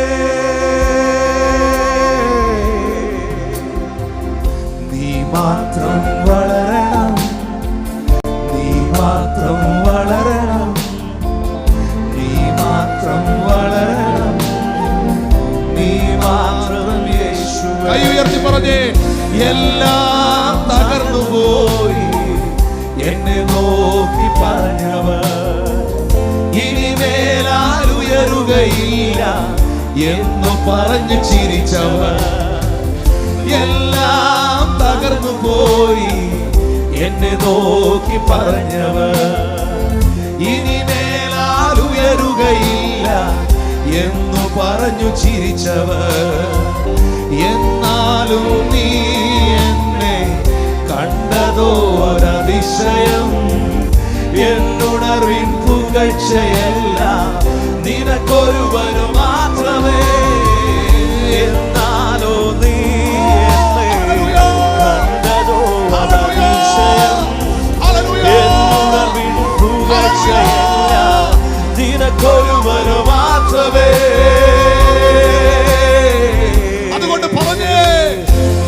നീ മാത്രം വളരണം, നീ മാത്രം വളരണം, നീ മാത്രം വളരണം, നീ മാത്രം യേശു. കൈ ഉയർത്തി പറഞ്ഞേ, എല്ലാം തകർന്നു പോയി എന്നെ നോക്കി പറഞ്ഞവർ, ഇനിമേലാൽ ഉയരുകയില്ല എന്നു പറഞ്ഞു ചിരിച്ചവർ, എല്ലാം തകർന്നു പോയി എന്നെ നോക്കി പറഞ്ഞവർ, ഇനിമേലാൽ ഉയരുകയില്ല എന്നു പറഞ്ഞു ചിരിച്ചവർ. എന്നാലും നീ എന്നെ കണ്ടതോ ഒരതിശയം. എന്നുണർവിൻ പുകഴ്ചയല്ല നിനക്കൊരുവനു മാത്രമേ. എന്നാലോ നീ എന്നെ കണ്ടതോ ഒരതിശയം. എന്നുണർവിൻ പുകഴ്ചയല്ല നിനക്കൊരുവനു മാത്രമേ. അതുകൊണ്ട് പറഞ്ഞേ,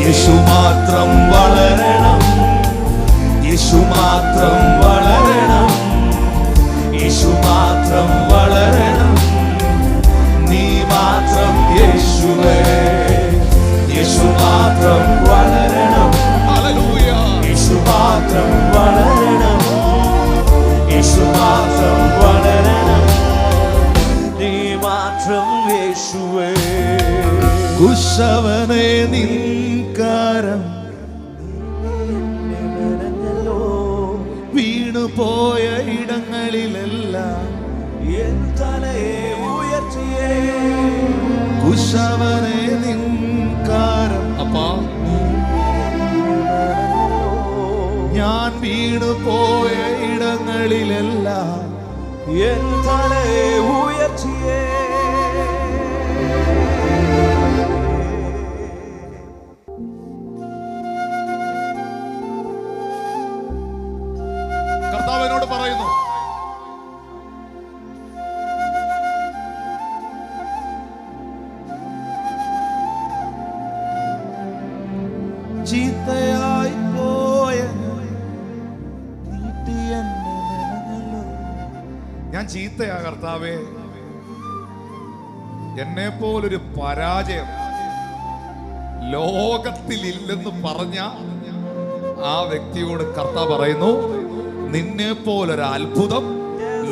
യേശു മാത്രം വളരണം, യേശു മാത്രം വളരണം, യേശു മാത്രം വളരണം, നീ മാത്രം യേശുവേ. യേശു മാത്രം വളരണം, ഹല്ലേലൂയ. യേശു മാത്രം വളരണം, യേശു മാത്രം വളരണം, നീ മാത്രം യേശുവേ. കുശവനെ നിൻകാരം വീണുപോയ ഇടങ്ങളിലെല്ലാം എൻ തലയെ ഉയർത്തിയേ. കുശവനെ നിൻകാരം അപ്പാ, ഞാൻ വീണുപോയ ഇടങ്ങളിലെല്ലാം എൻ തലയെ ഉയർത്തിയേ. കർത്താവിനോട് പറയുന്നു, ചീത്തയായി പോയ ഞാൻ ചീത്തയാ കർത്താവേ. എന്നെ പോലൊരു പരാജയം ലോകത്തിലില്ലെന്ന് പറഞ്ഞ ആ വ്യക്തിയോട് കർത്താവ് പറയുന്നു, നിന്നെ പോലൊരു അത്ഭുതം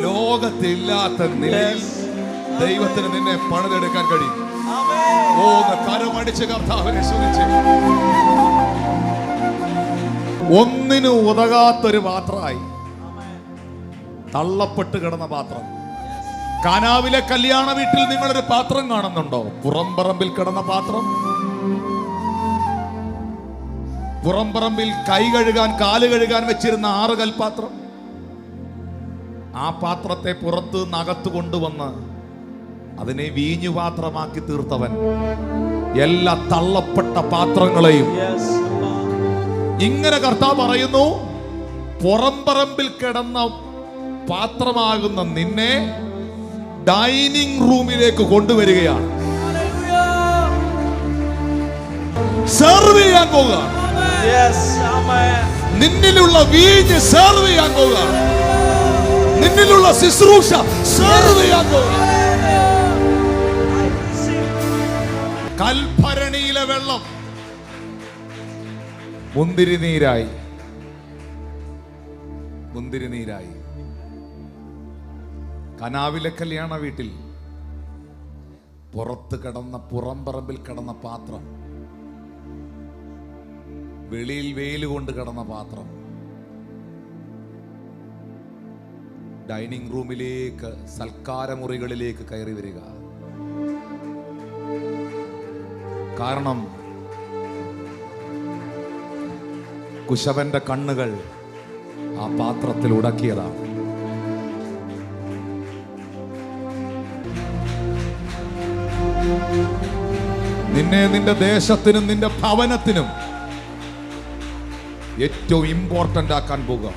ലോകത്തില്ലാത്ത നിലയിൽ ദൈവത്തിന് നിന്നെ പണിതെടുക്കാൻ കഴിയും. കരമടിച്ച് കർത്താവിനെ സ്തുതിച്ച്. ഒന്നിനും ഉതകാത്തൊരു പാത്രമായി തള്ളപ്പെട്ട് കിടന്ന പാത്രം. കാനാവിലെ കല്യാണ വീട്ടിൽ നിങ്ങളൊരു പാത്രം കാണുന്നുണ്ടോ? പുറംപറമ്പിൽ കിടന്ന പാത്രം. പുറംപറമ്പിൽ കൈ കഴുകാൻ കാല് കഴുകാൻ വെച്ചിരുന്ന 6 കൽപാത്രം. ആ പാത്രത്തെ പുറത്ത് നകത്ത് കൊണ്ടുവന്ന് അതിനെ വീഞ്ഞു പാത്രമാക്കി തീർത്തവൻ എല്ലാ തള്ളപ്പെട്ട പാത്രങ്ങളെയും ഇങ്ങനെ കർത്താവ് പറയുന്നു, പുറംപറമ്പിൽ കിടന്ന പാത്രമാകുന്ന നിന്നെ ഡൈനിങ് റൂമിലേക്ക് കൊണ്ടുവരികയാണ്. സെർവ് ചെയ്യാൻ പോകുക. നിന്നിലുള്ള വീഞ്ഞ് സെർവ് ചെയ്യാൻ പോകുക. നിന്നിലുള്ള ശുശ്രൂഷ സെർവ് ചെയ്യാൻ പോകുക. കൽഭരണിയിലെ വെള്ളം മുന്തിരിനീരായി. മുന്തിരിനീരായി. കനാവിലെ കല്യാണ വീട്ടിൽ പുറത്ത് കിടന്ന പുറംപറമ്പിൽ കിടന്ന പാത്രം, വെളിയിൽ വെയിൽ കൊണ്ട് കിടന്ന പാത്രം ഡൈനിങ് റൂമിലേക്ക്, സൽക്കാരമുറികളിലേക്ക് കയറി വരിക. കാരണം കുശവന്റെ കണ്ണുകൾ ആ പാത്രത്തിൽ ഉടക്കിയതാണ്. നിന്നെ നിന്റെ ദേശത്തിനും നിന്റെ ഭവനത്തിനും ഏറ്റവും ഇമ്പോർട്ടന്റ് ആക്കാൻ പോകുക.